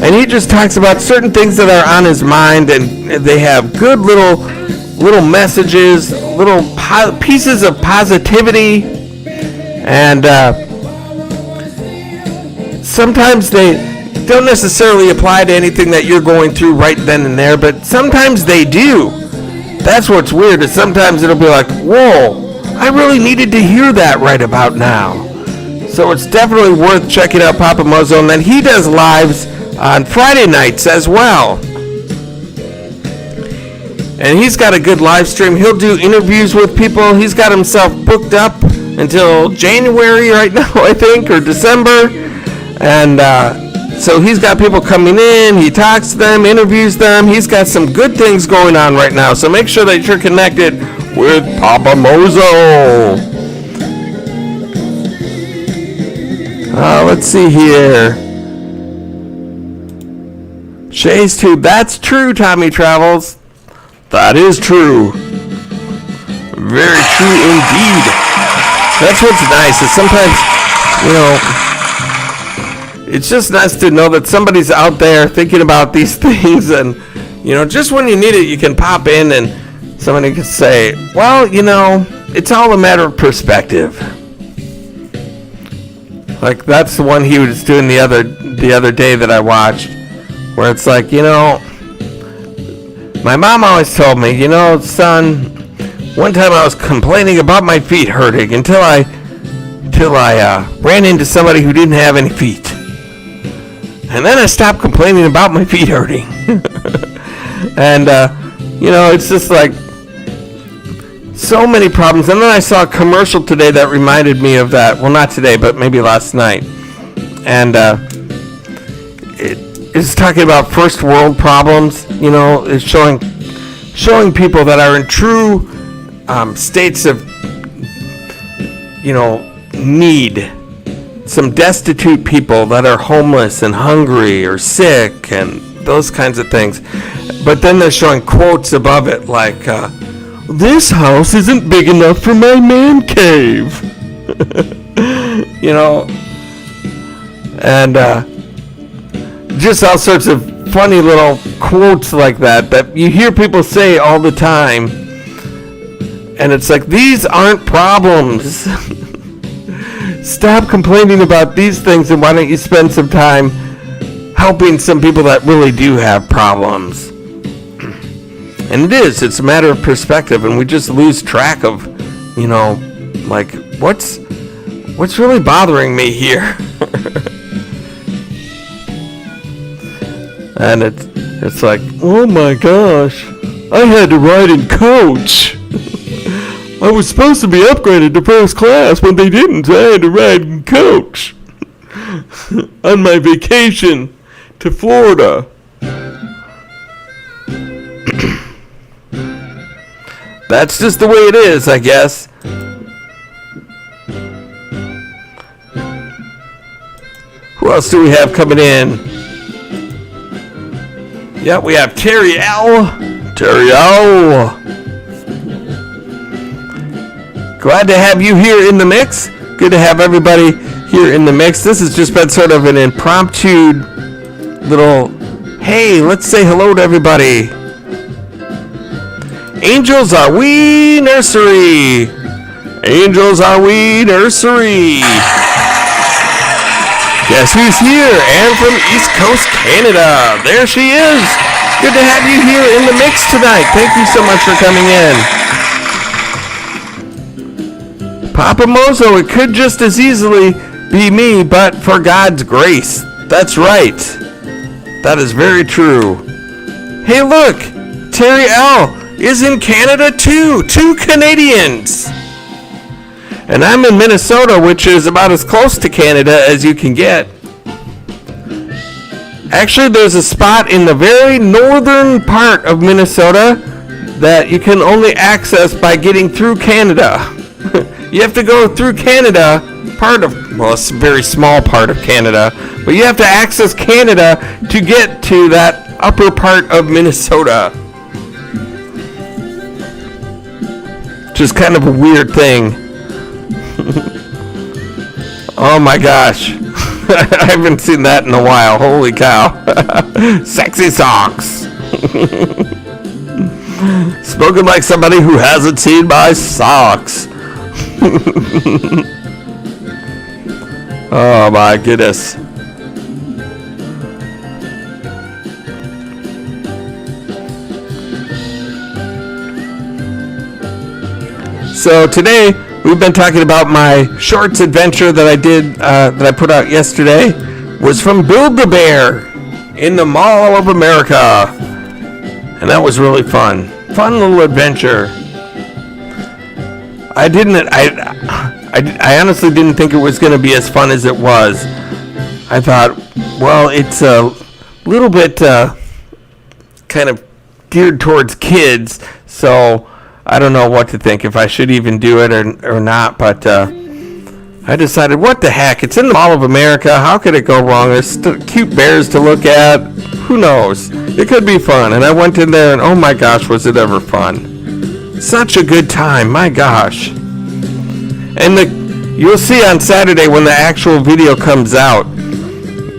And he just talks about certain things that are on his mind, and they have good little messages, little pieces of positivity. And sometimes they don't necessarily apply to anything that you're going through right then and there, but sometimes they do. That's what's weird, is sometimes it'll be like, whoa, I really needed to hear that right about now. So it's definitely worth checking out PAPAMOZO, and then he does lives on Friday nights as well. And he's got a good live stream. He'll do interviews with people. He's got himself booked up until January right now, I think, or December. And so he's got people coming in. He talks to them, interviews them. He's got some good things going on right now. So make sure that you're connected with PAPAMOZO. Let's see here. Shay's tube. That's true, Tommy Travels. That is true. Very true indeed. That's what's nice, is sometimes, you know, it's just nice to know that somebody's out there thinking about these things, and, you know, just when you need it, you can pop in and somebody can say, well, you know, it's all a matter of perspective. Like, that's the one he was doing the other day that I watched, where it's like, you know, my mom always told me, you know, son, one time I was complaining about my feet hurting until I ran into somebody who didn't have any feet. And then I stopped complaining about my feet hurting. And, you know, it's just like so many problems. And then I saw a commercial today that reminded me of that. Well, not today, but maybe last night. And it's talking about first world problems. You know, it's showing people that are in true states of, you know, need. Some destitute people that are homeless and hungry or sick and those kinds of things. But then they're showing quotes above it like, this house isn't big enough for my man cave. You know, and just all sorts of funny little quotes like that you hear people say all the time. And it's like, these aren't problems. Stop complaining about these things, and why don't you spend some time helping some people that really do have problems. And it's a matter of perspective, and we just lose track of, you know, like, what's really bothering me here. And it's like, oh my gosh, I had to ride in coach. I was supposed to be upgraded to first class, but they didn't, so I had to ride in coach on my vacation to Florida. That's just the way it is, I guess. Who else do we have coming in? Yeah, we have Terry L. Glad to have you here in the mix. Good to have everybody here in the mix. This has just been sort of an impromptu little, hey, let's say hello to everybody. Angels Are We Nursery. Angels Are We Nursery. Guess who's here? And from East Coast Canada. There she is. Good to have you here in the mix tonight. Thank you so much for coming in. PAPAMOZO, it could just as easily be me, but for God's grace. That's right. That is very true. Hey, look. Terry L. is in Canada too. 2 Canadians. And I'm in Minnesota, which is about as close to Canada as you can get. Actually, there's a spot in the very northern part of Minnesota that you can only access by getting through Canada. You have to go through Canada, it's a very small part of Canada, but you have to access Canada to get to that upper part of Minnesota. Which is kind of a weird thing. Oh my gosh. I haven't seen that in a while. Holy cow. Sexy socks. Spoken like somebody who hasn't seen my socks. Oh my goodness. So today we've been talking about my shorts adventure that I did, that I put out yesterday, was from Build-A-Bear in the Mall of America. And that was really fun. Fun little adventure. I honestly didn't think it was going to be as fun as it was. I thought, well, it's a little bit kind of geared towards kids, so I don't know what to think, if I should even do it or not, but I decided, what the heck, it's in the Mall of America, how could it go wrong? There's cute bears to look at, who knows? It could be fun, and I went in there, and oh my gosh, was it ever fun. Such a good time, my gosh. And you'll see on Saturday when the actual video comes out,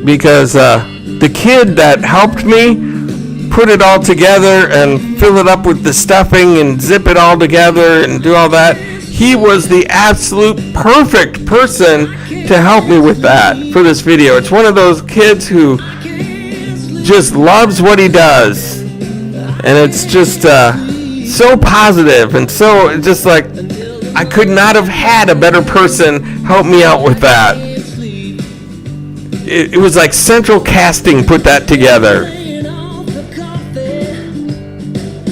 because the kid that helped me put it all together and fill it up with the stuffing and zip it all together and do all that, he was the absolute perfect person to help me with that for this video. It's one of those kids who just loves what he does, and it's just so positive and so just like, I could not have had a better person help me out with that. It was like central casting put that together.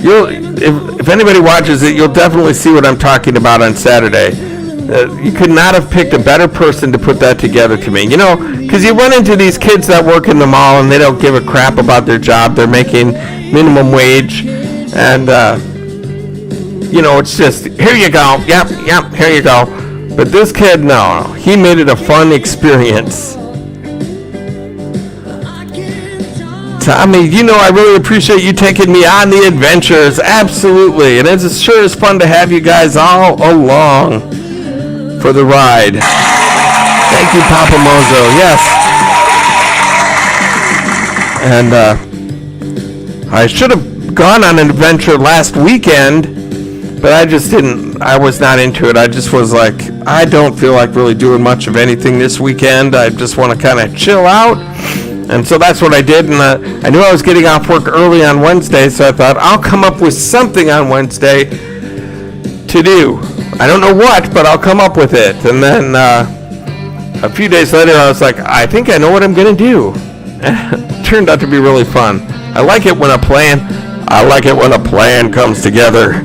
If anybody watches it, you'll definitely see what I'm talking about on Saturday. You could not have picked a better person to put that together to me. You know, because you run into these kids that work in the mall and they don't give a crap about their job. They're making minimum wage. And, you know, it's just, here you go. Yep, here you go. But this kid, no. He made it a fun experience. Tommy, you know I really appreciate you taking me on the adventures. Absolutely. And it's sure is fun to have you guys all along for the ride. Thank you, PAPAMOZO. Yes. And I should have gone on an adventure last weekend, but I just didn't. I was not into it. I just was like, I don't feel like really doing much of anything this weekend. I just want to kind of chill out. And so that's what I did, and I knew I was getting off work early on Wednesday, so I thought I'll come up with something on Wednesday to do. I don't know what, but I'll come up with it. And then a few days later, I was like, I think I know what I'm going to do. It turned out to be really fun. I like it when a plan comes together.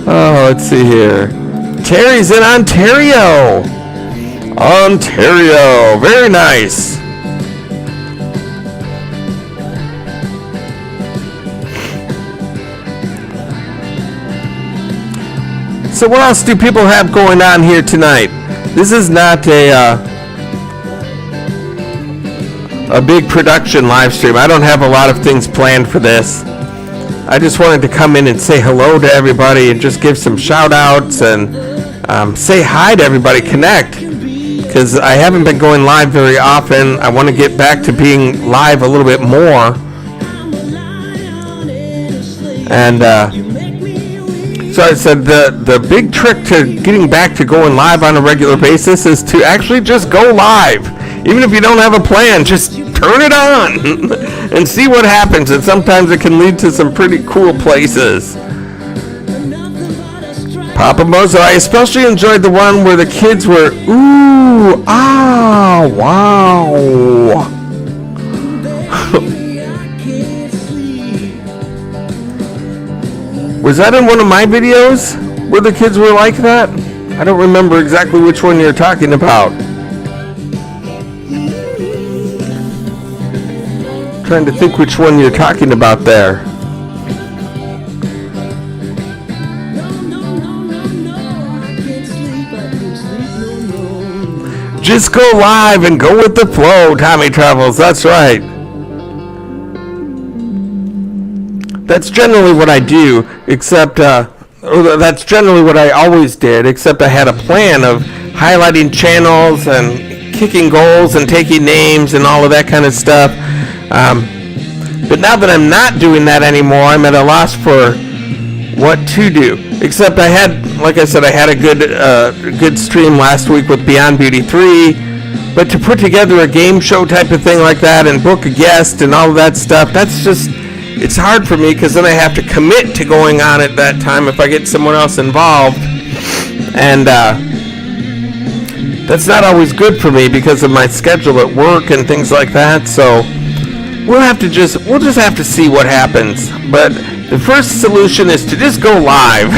Oh, let's see here. Terry's in Ontario. Ontario, very nice. So what else do people have going on here tonight? This is not a big production live stream. I don't have a lot of things planned for this. I just wanted to come in and say hello to everybody and just give some shout outs and say hi to everybody, connect. Because I haven't been going live very often. I want to get back to being live a little bit more. And So I said the big trick to getting back to going live on a regular basis is to actually just go live. Even if you don't have a plan, just turn it on and see what happens. And sometimes it can lead to some pretty cool places. PAPAMOZO, I especially enjoyed the one where the kids were, ooh, ah, wow. Was that in one of my videos where the kids were like that? I don't remember exactly which one you're talking about. Trying to think which one you're talking about there. Just go live and go with the flow, Tommy Travels. That's right. That's generally what I do, except that's generally what I always did, except I had a plan of highlighting channels and kicking goals and taking names and all of that kind of stuff. But now that I'm not doing that anymore, I'm at a loss for what to do. Except I had, like I said, I had a good stream last week with Beyond Beauty 3. But to put together a game show type of thing like that and book a guest and all of that stuff, that's just, it's hard for me because then I have to commit to going on at that time if I get someone else involved. And that's not always good for me because of my schedule at work and things like that. So we'll just have to see what happens. But the first solution is to just go live.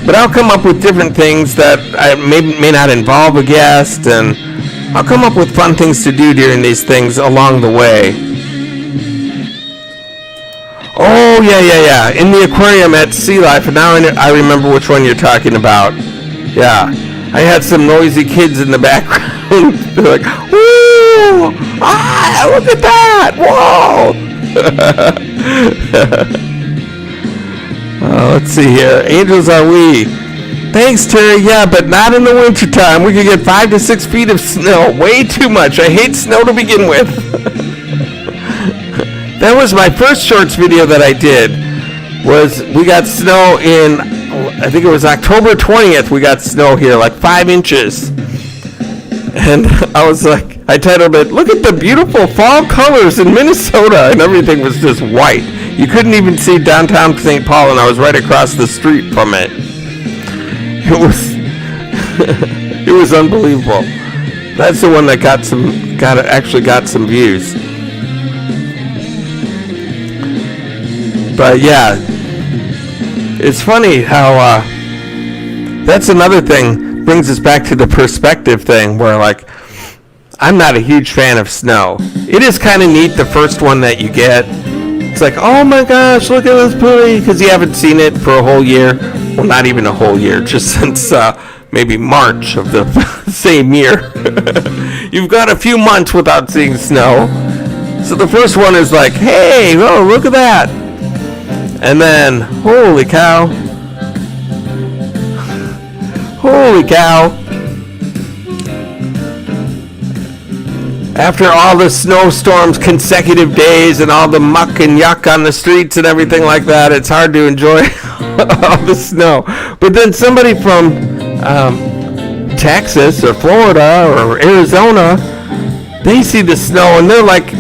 But I'll come up with different things that I may not involve a guest, and I'll come up with fun things to do during these things along the way. Oh, yeah. In the aquarium at Sea Life, and now I remember which one you're talking about. Yeah. I had some noisy kids in the background. They're like, woo! Ah, look at that! Whoa! Let's see here. Angels are we. Thanks, Terry. Yeah, but not in the wintertime. We could get 5 to 6 feet of snow. Way too much. I hate snow to begin with. That was my first shorts video that I did. We got snow in, I think it was October 20th. We got snow here, like 5 inches. And I was like, I titled it, "Look at the beautiful fall colors in Minnesota," and everything was just white. You couldn't even see downtown St. Paul, and I was right across the street from it. It was unbelievable. That's the one that actually got some views. But yeah, it's funny how that's another thing, brings us back to the perspective thing, where like, I'm not a huge fan of snow. It is kind of neat, the first one that you get. It's like, oh my gosh, look at this pretty, because you haven't seen it for a whole year. Well, not even a whole year, just since maybe March of the same year. You've got a few months without seeing snow. So the first one is like, hey, oh, look at that. And then, holy cow. Holy cow. After all the snowstorms, consecutive days, and all the muck and yuck on the streets and everything like that, it's hard to enjoy all the snow. But then somebody from Texas or Florida or Arizona, they see the snow and they're like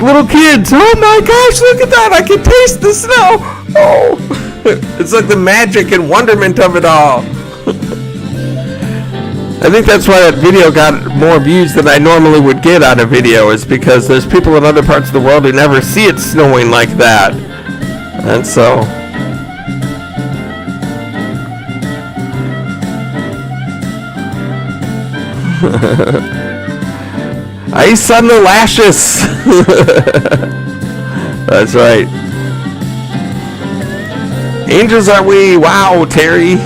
little kids. Oh my gosh, look at that. I can taste the snow. Oh, it's like the magic and wonderment of it all. I think that's why that video got more views than I normally would get on a video, is because there's people in other parts of the world who never see it snowing like that. And so ice on the lashes. That's right. Angels are we. Wow, Terry.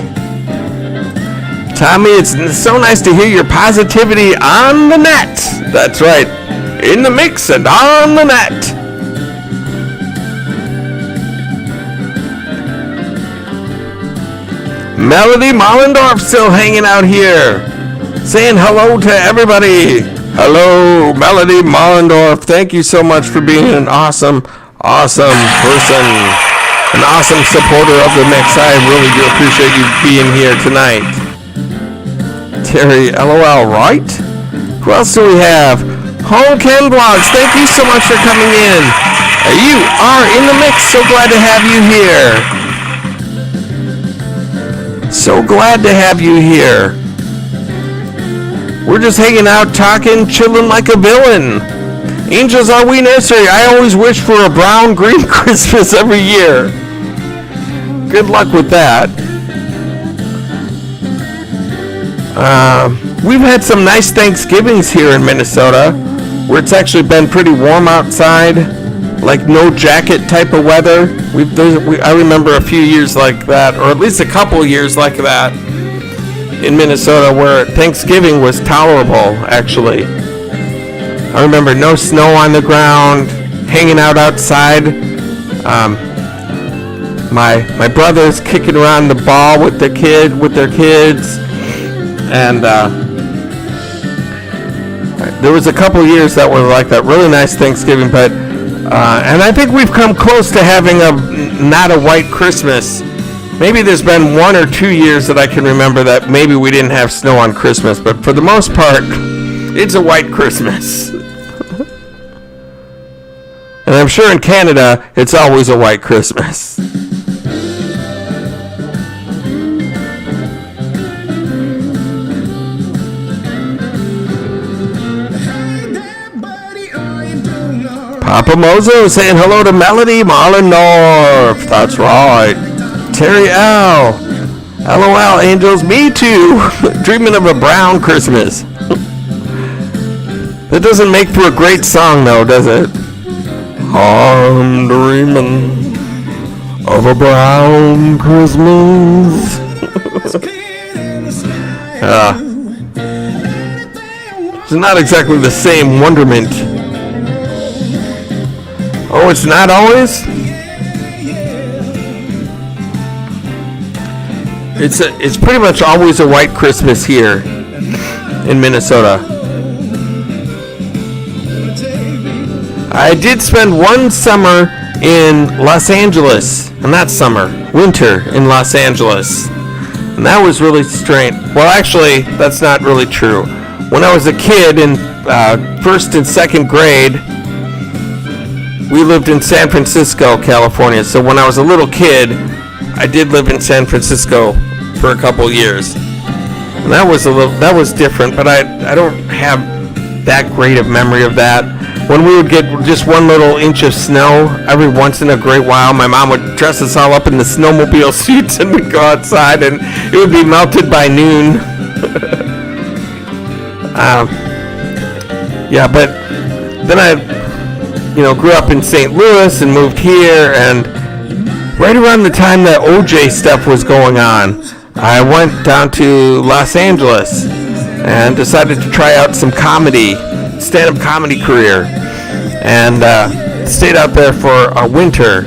Tommy, it's so nice to hear your positivity on the net. That's right. In the mix and on the net. Melody Mollendorf still hanging out here. Saying hello to everybody. Hello, Melody Mollendorf. Thank you so much for being an awesome person. an awesome supporter of the mix. I really do appreciate you being here tonight. Terry, LOL, right? Who else do we have? Home Ken Vlogs, thank you so much for coming in. You are in the mix. So glad to have you here. So glad to have you here. We're just hanging out, talking, chilling like a villain. Angels Are We Nursery. I always wish for a brown green Christmas every year. Good luck with that. We've had some nice Thanksgivings here in Minnesota, where it's actually been pretty warm outside, like no jacket type of weather. I remember a few years like that, or at least a couple years like that in Minnesota, where Thanksgiving was tolerable, actually. I remember no snow on the ground, hanging out outside. My brothers kicking around the ball with their kids, and there was a couple years that were like that, really nice Thanksgiving. But and I think we've come close to having not a white Christmas. Maybe there's been 1 or 2 years that I can remember that maybe we didn't have snow on Christmas, but for the most part, it's a white Christmas. And I'm sure in Canada, it's always a white Christmas. PAPAMOZO saying hello to Melody Marlon North. That's right. Terry L. LOL, Angels. Me too. Dreaming of a brown Christmas. That doesn't make for a great song, though, does it? I'm dreaming of a brown Christmas. It's not exactly the same wonderment. Oh, it's not always? It's pretty much always a white Christmas here in Minnesota. I did spend one summer in Los Angeles, and not summer, winter in Los Angeles. And that was really strange. Well, actually, that's not really true. When I was a kid in first and second grade, we lived in San Francisco, California. So when I was a little kid, I did live in San Francisco for a couple years. And that was different, but I don't have that great of memory of that. When we would get just 1 little inch of snow every once in a great while, my mom would dress us all up in the snowmobile suits and we'd go outside and it would be melted by noon. Yeah, but then I grew up in St. Louis and moved here, and right around the time that OJ stuff was going on, I went down to Los Angeles and decided to try out some stand-up comedy career, and stayed out there for a winter,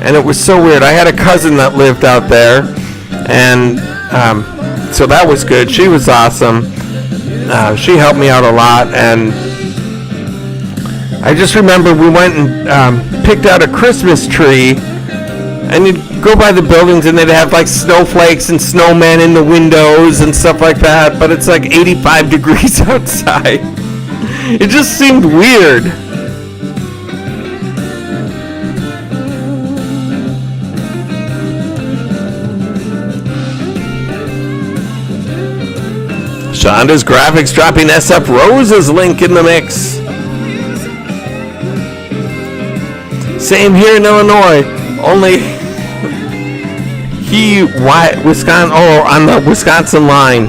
and it was so weird. I had a cousin that lived out there, and so that was good. She was awesome. She helped me out a lot, and I just remember we went and picked out a Christmas tree, and you'd go by the buildings and they'd have like snowflakes and snowmen in the windows and stuff like that, but it's like 85 degrees outside. It just seemed weird. Shonda's Graphics dropping SF Rose's link in the mix. Same here in Illinois, only Wisconsin, on the Wisconsin line.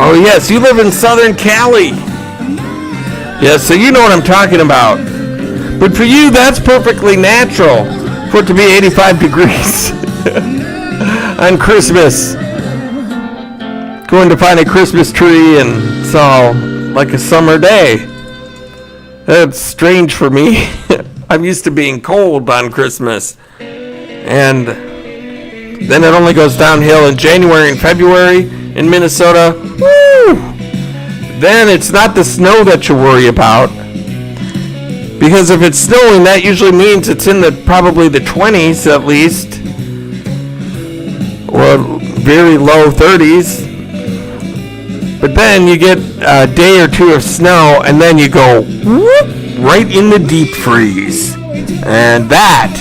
Oh yes, you live in Southern Cali. Yes, so you know what I'm talking about. But for you, that's perfectly natural for it to be 85 degrees on Christmas. Going to find a Christmas tree and it's all like a summer day. That's strange for me. I'm used to being cold on Christmas. And then it only goes downhill in January and February in Minnesota. Woo! Then it's not the snow that you worry about. Because if it's snowing, that usually means it's in probably the 20s at least, or very low 30s. But then you get a day or two of snow, and then you go whoop, right in the deep freeze. And that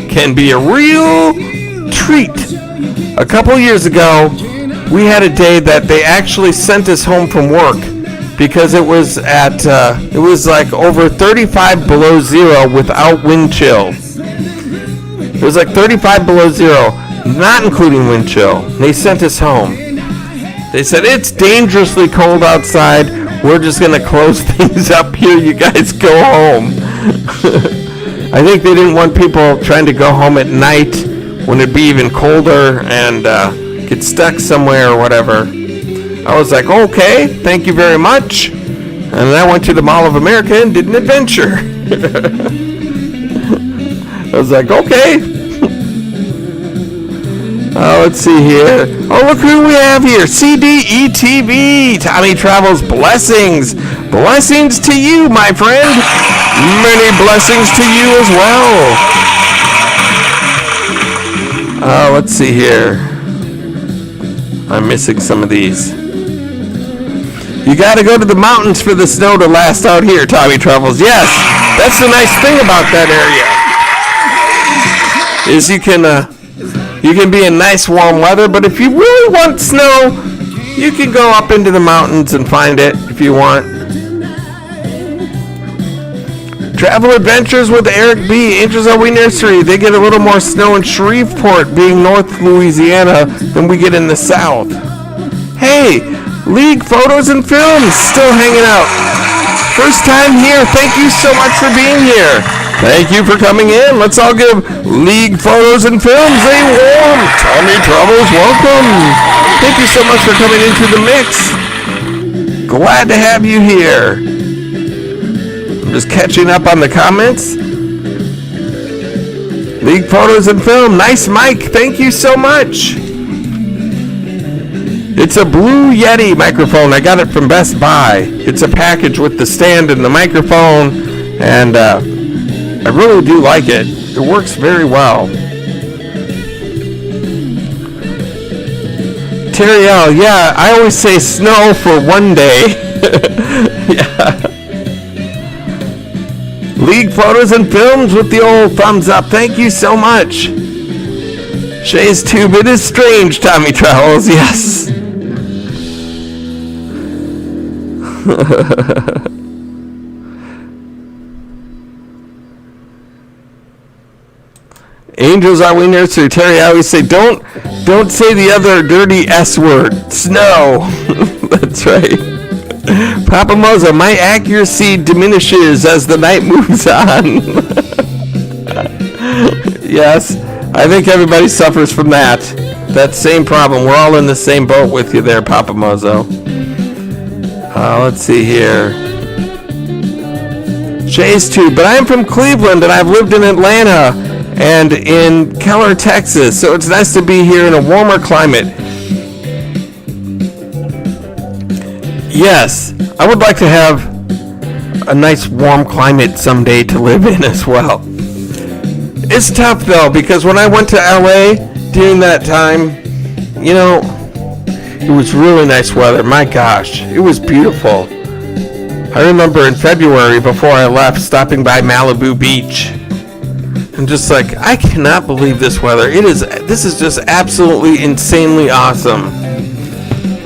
can be a real treat. A couple years ago, we had a day that they actually sent us home from work because it was like over 35 below zero without wind chill. It was like 35 below zero, not including wind chill. They sent us home. They said, it's dangerously cold outside. We're just going to close things up here. You guys go home. I think they didn't want people trying to go home at night when it'd be even colder and get stuck somewhere or whatever. I was like, okay, thank you very much. And then I went to the Mall of America and did an adventure. I was like, okay. Let's see here. Oh, look who we have here. CDETV. Tommy Travels blessings. Blessings to you, my friend. Many blessings to you as well. Let's see here. I'm missing some of these. You got to go to the mountains for the snow to last out here, Tommy Travels. Yes, that's the nice thing about that area. Is you can be in nice warm weather, but if you really want snow, you can go up into the mountains and find it if you want. Travel Adventures with Eric B. Angels Are We Nursery. They get a little more snow in Shreveport, being North Louisiana, than we get in the South. Hey, League Photos and Films, still hanging out. First time here. Thank you so much for being here. Thank you for coming in. Let's all give League Photos and Films a warm Tommy Travels welcome. Thank you so much for coming into the mix. Glad to have you here. I'm just catching up on the comments. League Photos and Film. Nice mic. Thank you so much. It's a Blue Yeti microphone. I got it from Best Buy. It's a package with the stand and the microphone, and I really do like it. It works very well. Terry L, yeah, I always say snow for one day. Yeah. League Photos and Films with the old thumbs up. Thank you so much. Shay's Tube, it is strange, Tommy Travels, yes. Angels Are We Nursery. Terry, I always say, don't say the other dirty S word. Snow. That's right. PAPAMOZO, my accuracy diminishes as the night moves on. Yes, I think everybody suffers from that same problem. We're all in the same boat with you there, PAPAMOZO. Let's see here. Shay's Tube, but I'm from Cleveland and I've lived in Atlanta and in Keller, Texas, so it's nice to be here in a warmer climate. Yes, I would like to have a nice warm climate someday to live in as well. It's tough though, because when I went to LA during that time, you know, it was really nice weather. My gosh, it was beautiful. I remember in February, before I left, stopping by Malibu Beach. I'm just like, I cannot believe this weather. This is just absolutely insanely awesome.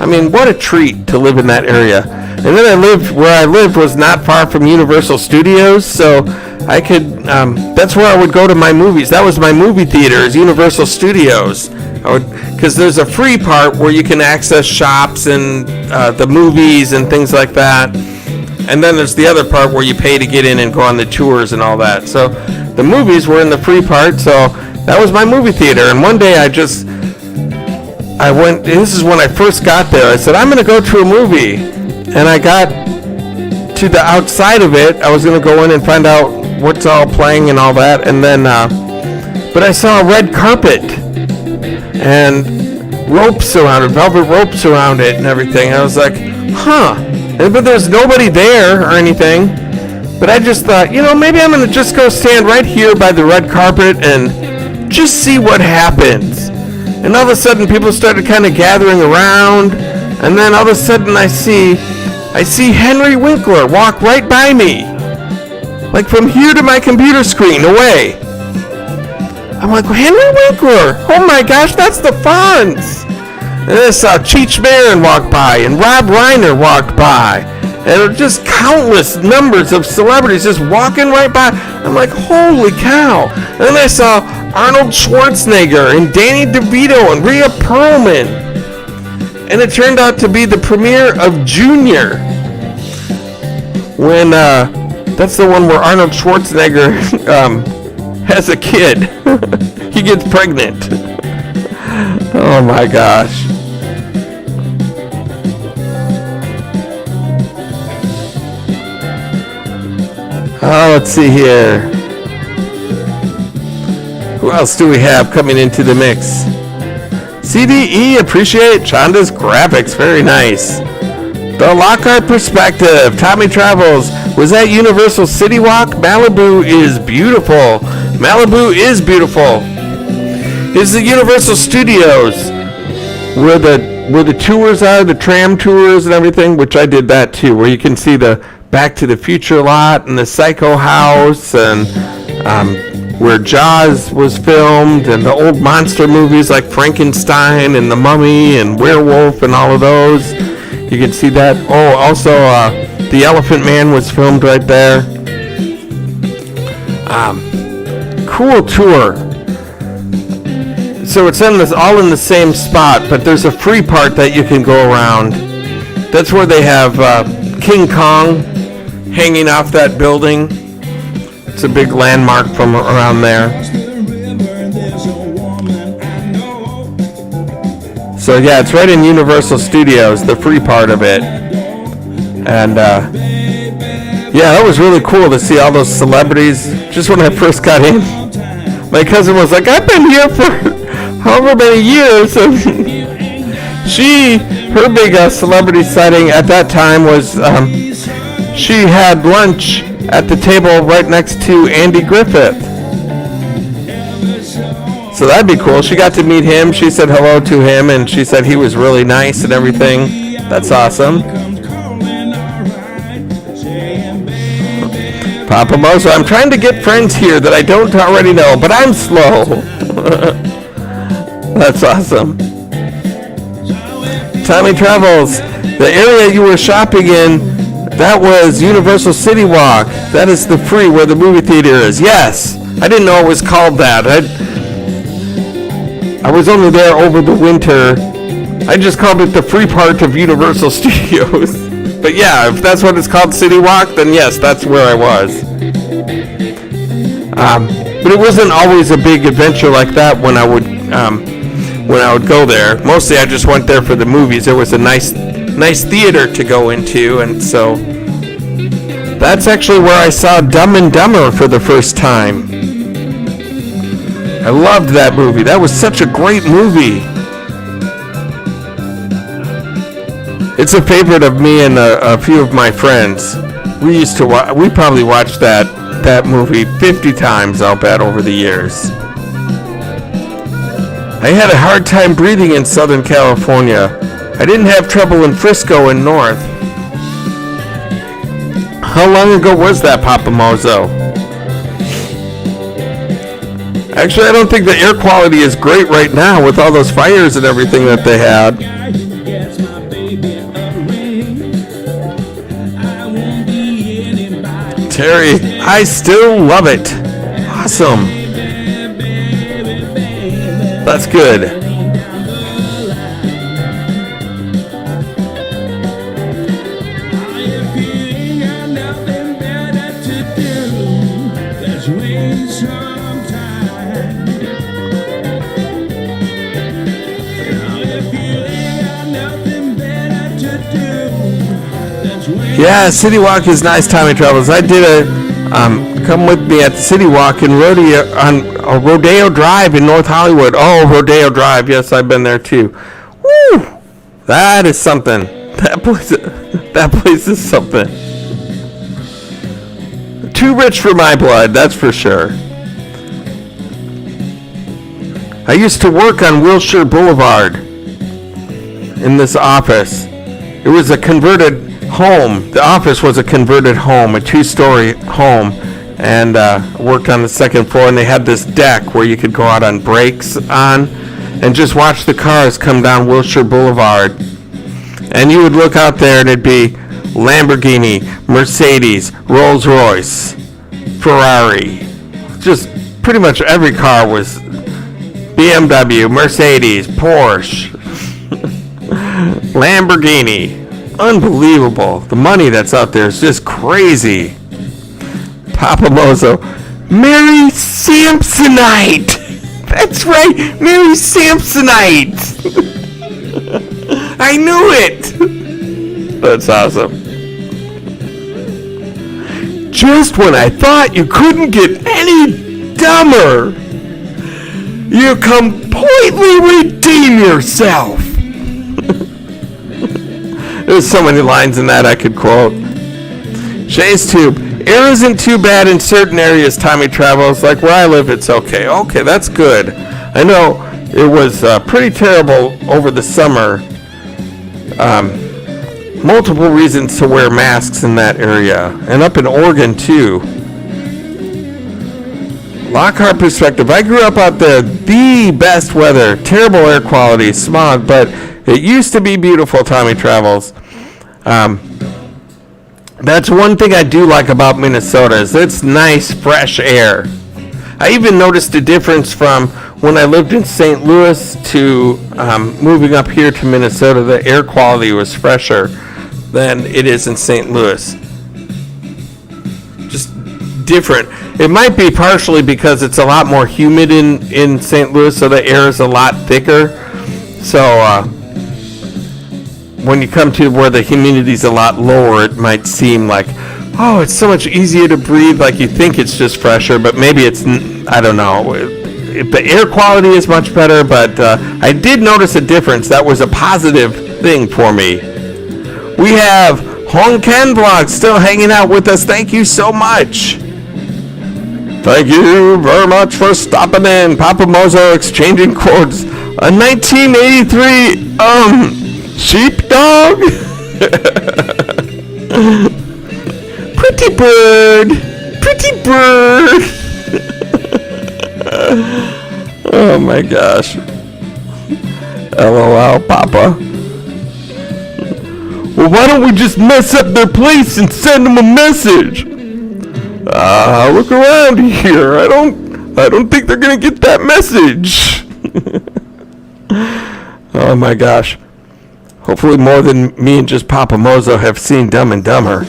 I mean, what a treat to live in that area. And then where I lived was not far from Universal Studios, so I could, that's where I would go to my movies. That was my movie theater, is Universal Studios. Because there's a free part where you can access shops and the movies and things like that. And then there's the other part where you pay to get in and go on the tours and all that. So the movies were in the free part, so that was my movie theater. And one day I went, this is when I first got there, I said, I'm going to go to a movie. And I got to the outside of it. I was going to go in and find out what's all playing and all that. And then, but I saw a red carpet and ropes around it, velvet ropes around it and everything. I was like, huh. But there's nobody there or anything. But I just thought, maybe I'm going to just go stand right here by the red carpet and just see what happens. And all of a sudden, people started kind of gathering around. And then all of a sudden, I see Henry Winkler walk right by me. Like from here to my computer screen, away. I'm like, Henry Winkler! Oh my gosh, that's the Fonz! And then I saw Cheech Marin walk by, and Rob Reiner walked by. And there were just countless numbers of celebrities just walking right by. I'm like, holy cow. And then I saw Arnold Schwarzenegger and Danny DeVito and Rhea Perlman. And it turned out to be the premiere of Junior. When, that's the one where Arnold Schwarzenegger has a kid. He gets pregnant. Oh my gosh. Oh, let's see here. Who else do we have coming into the mix? CDE, appreciate Chonda's graphics. Very nice. The Lockhart Perspective. Tommy Travels. Was that Universal City Walk? Malibu is beautiful. Malibu is beautiful. It's the Universal Studios where the tours are, the tram tours and everything, which I did that too, where you can see the Back to the Future lot and the Psycho House and where Jaws was filmed and the old monster movies like Frankenstein and The Mummy and Werewolf and all of those. You can see that. Oh, also The Elephant Man was filmed right there. Cool tour. So it's all in the same spot, but there's a free part that you can go around. That's where they have King Kong hanging off that building. It's a big landmark from around there. So yeah, it's right in Universal Studios, the free part of it. And yeah, that was really cool to see all those celebrities. Just when I first got in, my cousin was like, I've been here for however many years. And her big celebrity sighting at that time was she had lunch at the table right next to Andy Griffith. So that'd be cool. She got to meet him. She said hello to him, and she said he was really nice and everything. That's awesome. PAPAMOZO, I'm trying to get friends here that I don't already know, but I'm slow. That's awesome. Tommy Travels, the area you were shopping in, that was Universal City Walk. That is the free where the movie theater is. Yes, I didn't know it was called that. I was only there over the winter. I just called it the free part of Universal Studios. But yeah, if that's what it's called, City Walk, then yes, that's where I was. But it wasn't always a big adventure like that when I would go there. Mostly I just went there for the movies. There was a nice theater to go into, and so that's actually where I saw Dumb and Dumber for the first time. I loved that movie. That was such a great movie. It's a favorite of me and a few of my friends. We probably watched that movie 50 times, I'll bet, over the years. I had a hard time breathing in Southern California. I didn't have trouble in Frisco and North. How long ago was that, PAPAMOZO? Actually, I don't think the air quality is great right now with all those fires and everything that they had. Terry, I still love it. Awesome. That's good. Yeah, City Walk is nice, Tommy Travels. I did come with me at the City Walk in Rodeo Drive in North Hollywood. Oh, Rodeo Drive. Yes, I've been there too. Woo! That is something. That place is something. too rich for my blood, that's for sure. I used to work on Wilshire Boulevard in this office. It was a converted home. The office was a converted home, a 2-story home, and worked on the second floor, and they had this deck where you could go out on breaks on and just watch the cars come down Wilshire Boulevard. And you would look out there and it'd be Lamborghini, Mercedes, Rolls Royce, Ferrari. Just pretty much every car was BMW, Mercedes, Porsche, Lamborghini. Unbelievable. The money that's out there is just crazy. PAPAMOZO. Mary Samsonite. That's right. Mary Samsonite. I knew it. That's awesome. Just when I thought you couldn't get any dumber, you completely redeem yourself. There's so many lines in that I could quote. Shay's Tube. Air isn't too bad in certain areas. Tommy travels. Like where I live, it's okay. Okay, that's good. I know it was pretty terrible over the summer. Multiple reasons to wear masks in that area. And up in Oregon, too. Lockhart perspective. I grew up out there. The best weather. Terrible air quality. Smog. But it used to be beautiful, Tommy travels. That's one thing I do like about Minnesota is it's nice, fresh air. I even noticed a difference from when I lived in St. Louis to moving up here to Minnesota. The air quality was fresher than it is in St. Louis. Just different. It might be partially because it's a lot more humid in St. Louis, so the air is a lot thicker. So when you come to where the humidity's a lot lower, it might seem like, oh, it's so much easier to breathe, like you think it's just fresher, but maybe it's, I don't know. The air quality is much better, but I did notice a difference. That was a positive thing for me. We have Hong Ken Vlog still hanging out with us. Thank you so much. Thank you very much for stopping in. PAPAMOZO exchanging quotes. A 1983, sheepdog? Pretty bird. Pretty bird. Oh my gosh. LOL, Papa. Well, why don't we just mess up their place and send them a message? Look around here. I don't think they're gonna get that message. Oh my gosh. Hopefully more than me and just PAPAMOZO have seen Dumb and Dumber.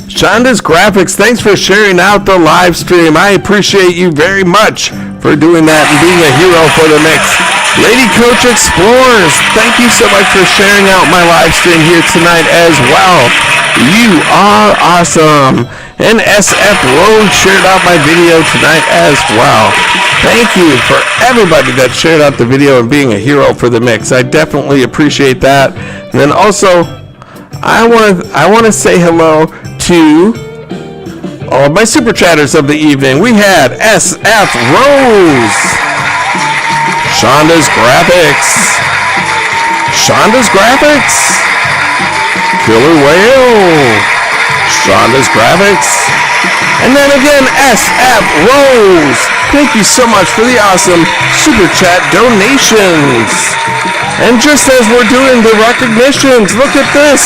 Shonda's Graphics, thanks for sharing out the live stream. I appreciate you very much for doing that and being a hero for the mix. Lady Coach Explorers, thank you so much for sharing out my live stream here tonight as well. You are awesome. And SF Rose shared out my video tonight as well. Thank you for everybody that shared out the video and being a hero for the mix. I definitely appreciate that. And then also, I want to say hello to all of my super chatters of the evening. We had SF Rose, Shonda's Graphics, Killer Whale, Shonda's Graphics, and then again SF Rose. Thank you so much for the awesome super chat donations. And just as we're doing the recognitions, look at this.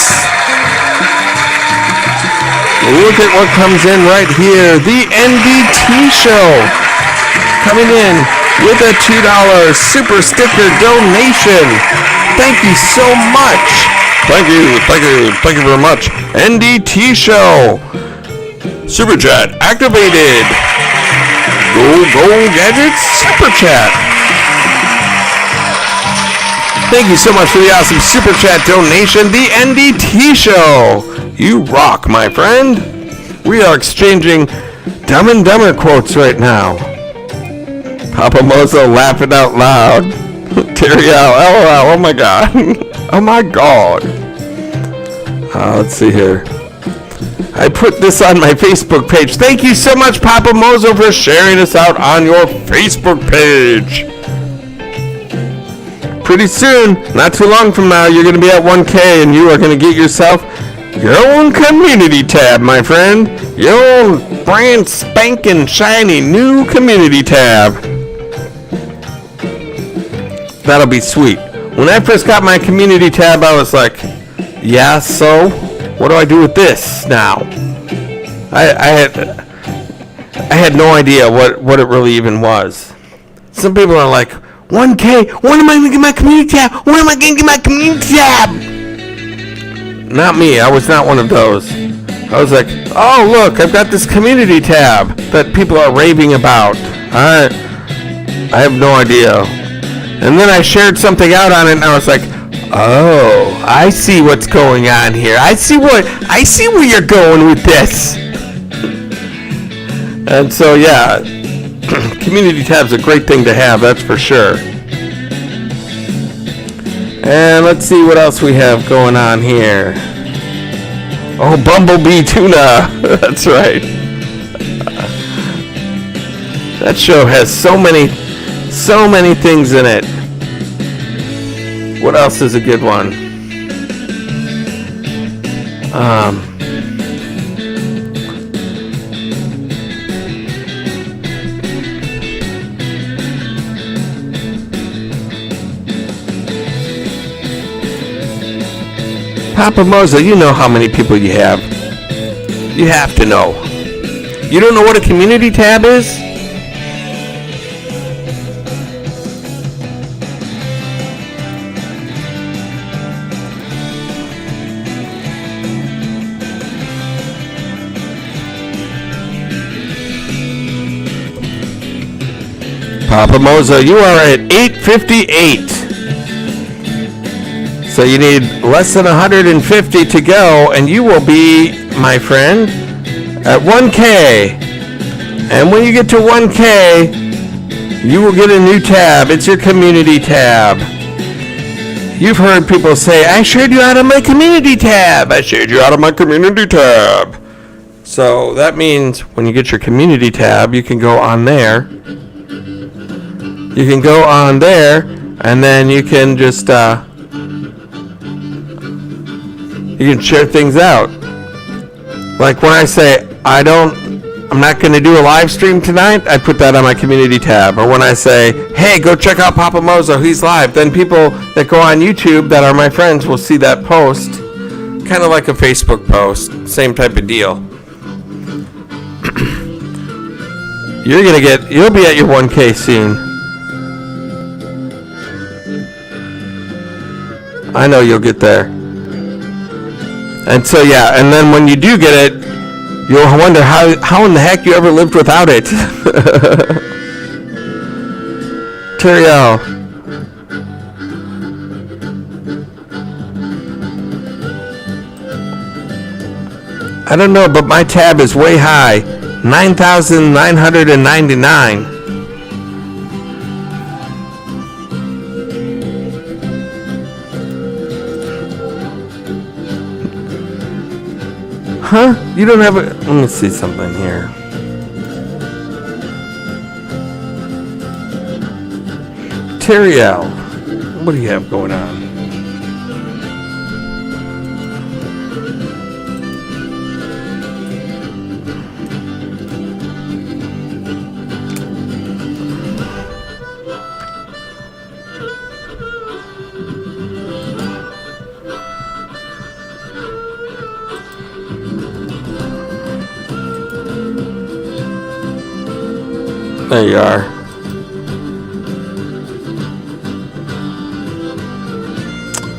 Look at what comes in right here. The NDT Show coming in with a $2 super sticker donation. Thank you so much. Thank you very much. NDT Show. Super chat activated. Go Gadgets Super Chat. Thank you so much for the awesome Super Chat donation. The NDT Show. You rock, my friend. We are exchanging Dumb and Dumber quotes right now. PAPAMOZO laughing out loud. Terry Al, LOL, oh my god. Oh my god. Let's see here. I put this on my Facebook page. Thank you so much, PAPAMOZO, for sharing us out on your Facebook page. Pretty soon, not too long from now, you're going to be at 1K and you are going to get yourself your own community tab, my friend. Your own brand spanking shiny new community tab. That'll be sweet. When I first got my community tab, I was like, yeah, so what do I do with this now? I had no idea what it really even was. Some people are like, 1K, when am I going to get my community tab? When am I going to get my community tab? Not me. I was not one of those. I was like, oh, look, I've got this community tab that people are raving about. I have no idea. And then I shared something out on it, and I was like, oh, I see what's going on here. I see where you're going with this. And so, yeah, community tab's a great thing to have, that's for sure. And let's see what else we have going on here. Oh, Bumblebee Tuna. That's right. That show has so many things in it. What else is a good one? PAPAMOZO, you know how many people you have. You have to know. You don't know what a community tab is? PAPAMOZO, you are at 858. So you need less than 150 to go, and you will be, my friend, at 1K. And when you get to 1K, you will get a new tab. It's your community tab. You've heard people say, I shared you out of my community tab. I shared you out of my community tab. So that means when you get your community tab, you can go on there. You can go on there, and then you can just, you can share things out. Like when I say, I'm not going to do a live stream tonight, I put that on my community tab. Or when I say, hey, go check out PAPAMOZO, he's live, then people that go on YouTube that are my friends will see that post. Kind of like a Facebook post, same type of deal. You'll be at your 1K soon. I know you'll get there. And so, yeah, and then when you do get it, you'll wonder how in the heck you ever lived without it. Terrell. I don't know, but my tab is way high. 9,999. Huh? You don't have a... Let me see something here. Terrell, what do you have going on? There you are.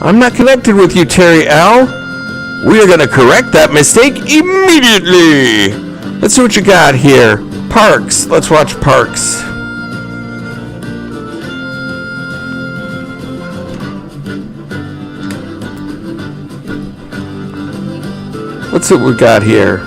I'm not connected with you, Terry L. We are going to correct that mistake immediately. Let's see what you got here. Parks. Let's watch Parks. Let's see what we got here.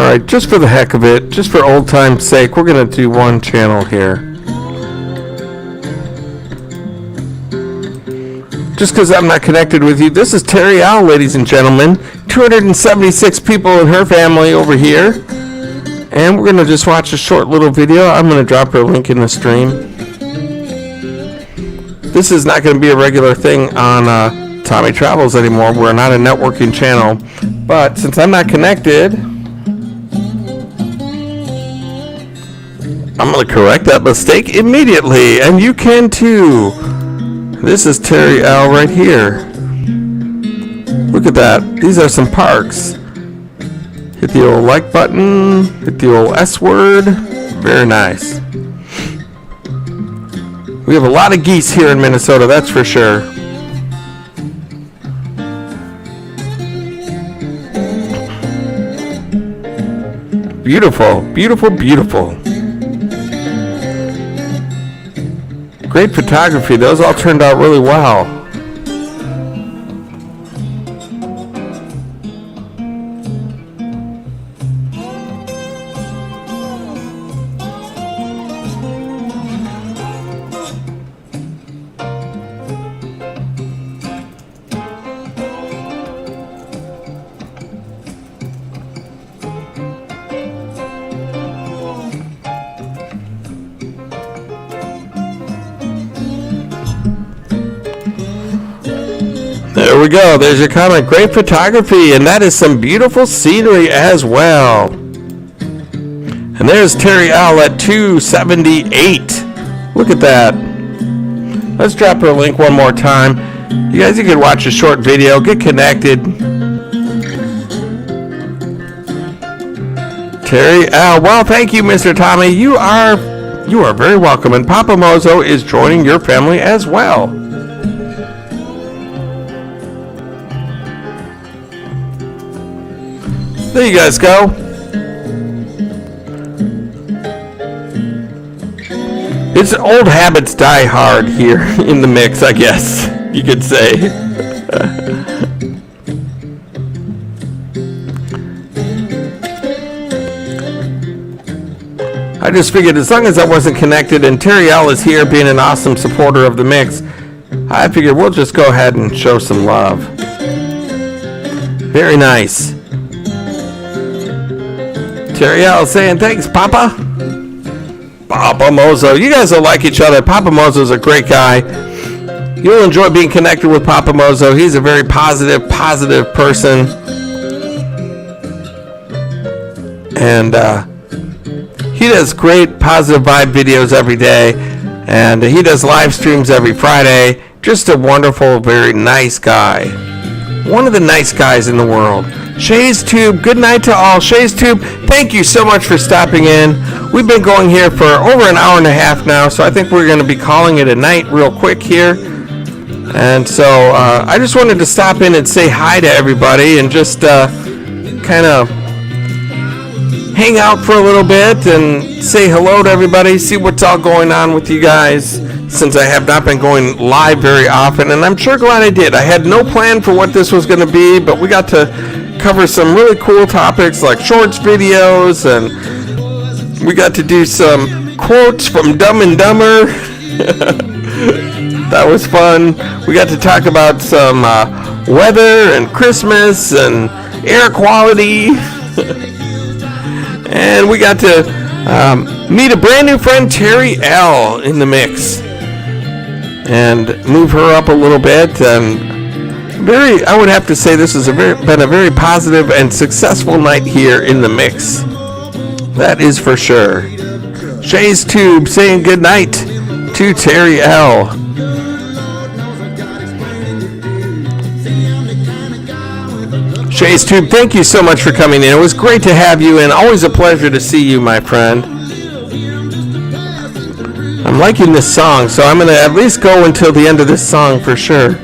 Alright, just for the heck of it, just for old time's sake, we're going to do one channel here. Just because I'm not connected with you. This is Terry Owl, ladies and gentlemen. 276 people in her family over here. And we're going to just watch a short little video. I'm going to drop her a link in the stream. This is not going to be a regular thing on Tommy Travels anymore. We're not a networking channel. But since I'm not connected, I'm going to correct that mistake immediately. And you can too. This is Terry L right here. Look at that. These are some parks. Hit the old like button. Hit the old S word. Very nice. We have a lot of geese here in Minnesota, that's for sure. Beautiful, beautiful, beautiful. Great photography. Those all turned out really well. There we go. There's your comment. Great photography, and that is some beautiful scenery as well. And there's Terry L at 278. Look at that. Let's drop her a link one more time. You guys, you can watch a short video, get connected. Terry L. Well, thank you, Mr. Tommy. You are very welcome, and PAPAMOZO is joining your family as well. There you guys go. It's old habits die hard here in the mix, I guess you could say. I just figured as long as I wasn't connected and Terry L is here being an awesome supporter of the mix, I figured we'll just go ahead and show some love. Very nice. Terry L saying thanks, Papa. PAPAMOZO. You guys will like each other. PAPAMOZO's a great guy. You'll enjoy being connected with PAPAMOZO. He's a very positive person. And he does great positive vibe videos every day. And he does live streams every Friday. Just a wonderful, very nice guy. One of the nice guys in the world. Shay's Tube, good night to all. Shay's Tube, thank you so much for stopping in. We've been going here for over an hour and a half now, so I think we're going to be calling it a night real quick here. And so I just wanted to stop in and say hi to everybody and just kind of hang out for a little bit and say hello to everybody, see what's all going on with you guys, since I have not been going live very often, and I'm sure glad I did. I had no plan for what this was going to be, but we got to cover some really cool topics like shorts videos, and we got to do some quotes from Dumb and Dumber. That was fun. We got to talk about some weather and Christmas and air quality. And we got to meet a brand new friend, Terry L, in the mix, and move her up a little bit. And I would have to say this has been a very positive and successful night here in the mix. That is for sure. Shay's Tube saying good night to Terry L. Shay's Tube, thank you so much for coming in. It was great to have you in. Always a pleasure to see you, my friend. I'm liking this song, so I'm going to at least go until the end of this song for sure.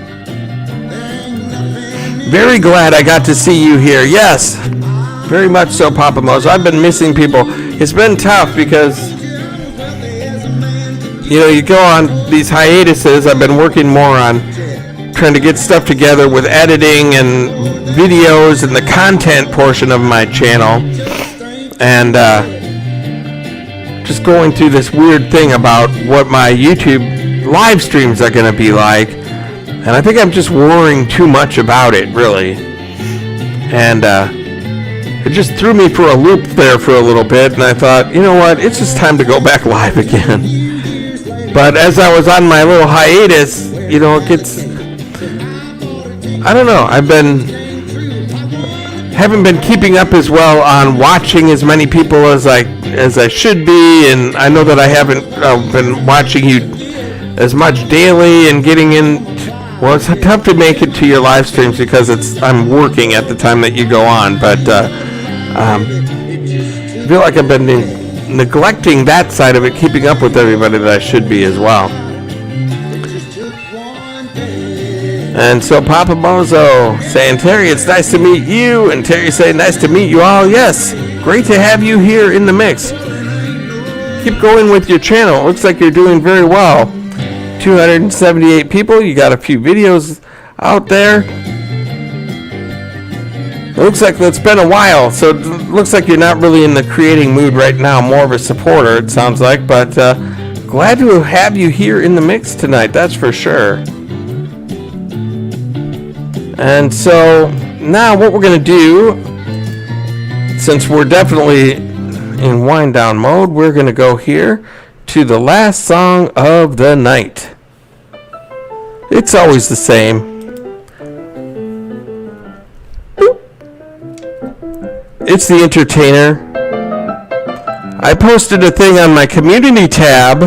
Very glad I got to see you here. Yes, very much so, PAPAMOZO. I've been missing people. It's been tough because, you go on these hiatuses. I've been working more on trying to get stuff together with editing and videos and the content portion of my channel. and just going through this weird thing about what my YouTube live streams are going to be like. And I think I'm just worrying too much about it, really. And it just threw me for a loop there for a little bit, and I thought, you know what, it's just time to go back live again. But as I was on my little hiatus, you know, it gets, I don't know, haven't been keeping up as well on watching as many people as I should be, and I know that I haven't been watching you as much daily and getting in. Well, it's tough to make it to your live streams because I'm working at the time that you go on, but I feel like I've been neglecting that side of it, keeping up with everybody that I should be as well. And so PAPAMOZO saying, Terry, it's nice to meet you. And Terry saying, nice to meet you all. Yes, great to have you here in the mix. Keep going with your channel. It looks like you're doing very well. 278 people. You got a few videos out there. It looks like it's been a while. So it looks like you're not really in the creating mood right now. More of a supporter, it sounds like. But glad to have you here in the mix tonight. That's for sure. And so now what we're going to do, since we're definitely in wind down mode, we're going to go here to the last song of the night. It's always the same. It's The Entertainer. I posted a thing on my community tab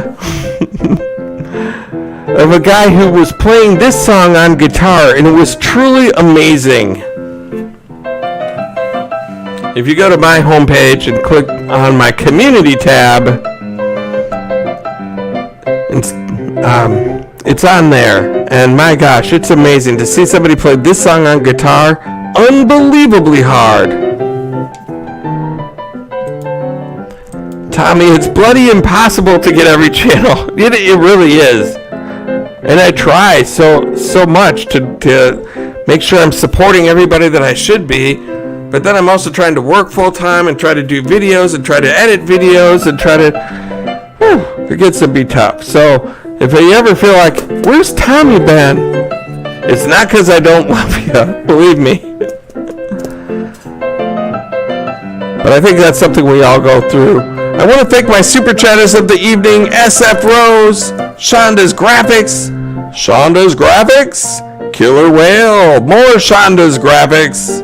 of a guy who was playing this song on guitar, and it was truly amazing. If you go to my homepage and click on my community tab, it's on there, and my gosh, it's amazing to see somebody play this song on guitar unbelievably hard. Tommy, it's bloody impossible to get every channel. It really is. And I try so much to make sure I'm supporting everybody that I should be, but then I'm also trying to work full time and try to do videos and try to edit videos and try to, it gets to be tough. So if you ever feel like, where's Tommy been? It's not because I don't love you, believe me. But I think that's something we all go through. I want to thank my super chatters of the evening, SF Rose, Shonda's Graphics, Killer Whale, more Shonda's Graphics,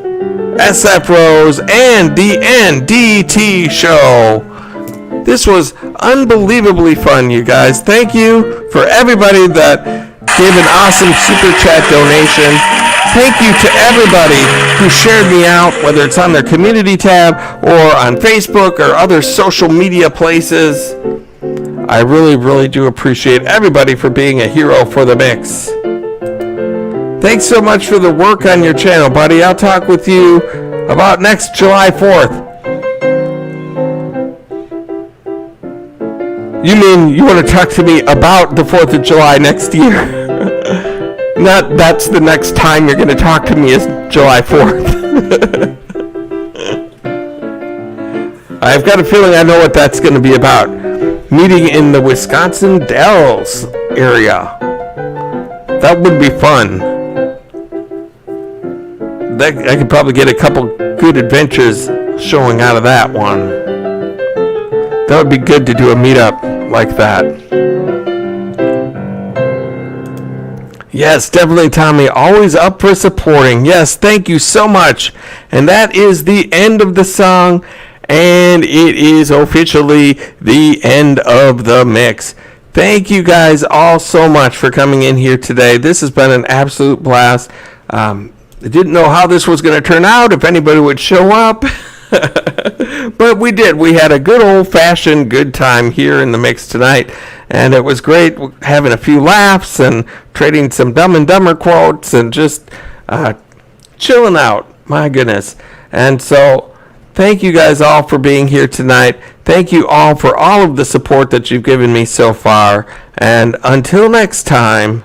SF Rose, and the NDT Show. This was unbelievably fun, you guys. Thank you for everybody that gave an awesome super chat donation. Thank you to everybody who shared me out, whether it's on their community tab or on Facebook or other social media places. I really, really do appreciate everybody for being a hero for the mix. Thanks so much for the work on your channel, buddy. I'll talk with you about next July 4th. You mean you want to talk to me about the 4th of July next year? Not that's the next time you're going to talk to me is July 4th. I've got a feeling I know what that's going to be about. Meeting in the Wisconsin Dells area. That would be fun. I could probably get a couple good adventures showing out of that one. That would be good to do a meetup like that. Yes, definitely, Tommy. Always up for supporting. Yes, thank you so much. And that is the end of the song. And it is officially the end of the mix. Thank you guys all so much for coming in here today. This has been an absolute blast. I didn't know how this was going to turn out, if anybody would show up. But we did. We had a good old-fashioned good time here in the mix tonight. And it was great having a few laughs and trading some Dumb and Dumber quotes and just chilling out. My goodness. And so thank you guys all for being here tonight. Thank you all for all of the support that you've given me so far. And until next time,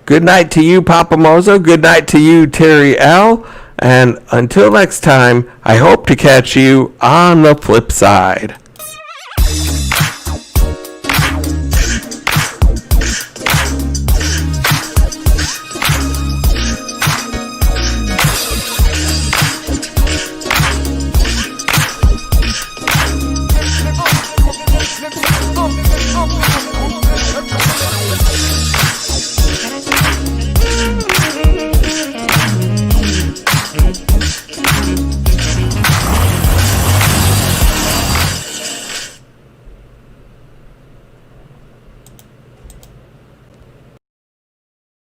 good night to you, PAPAMOZO. Good night to you, Terry L. And until next time, I hope to catch you on the flip side.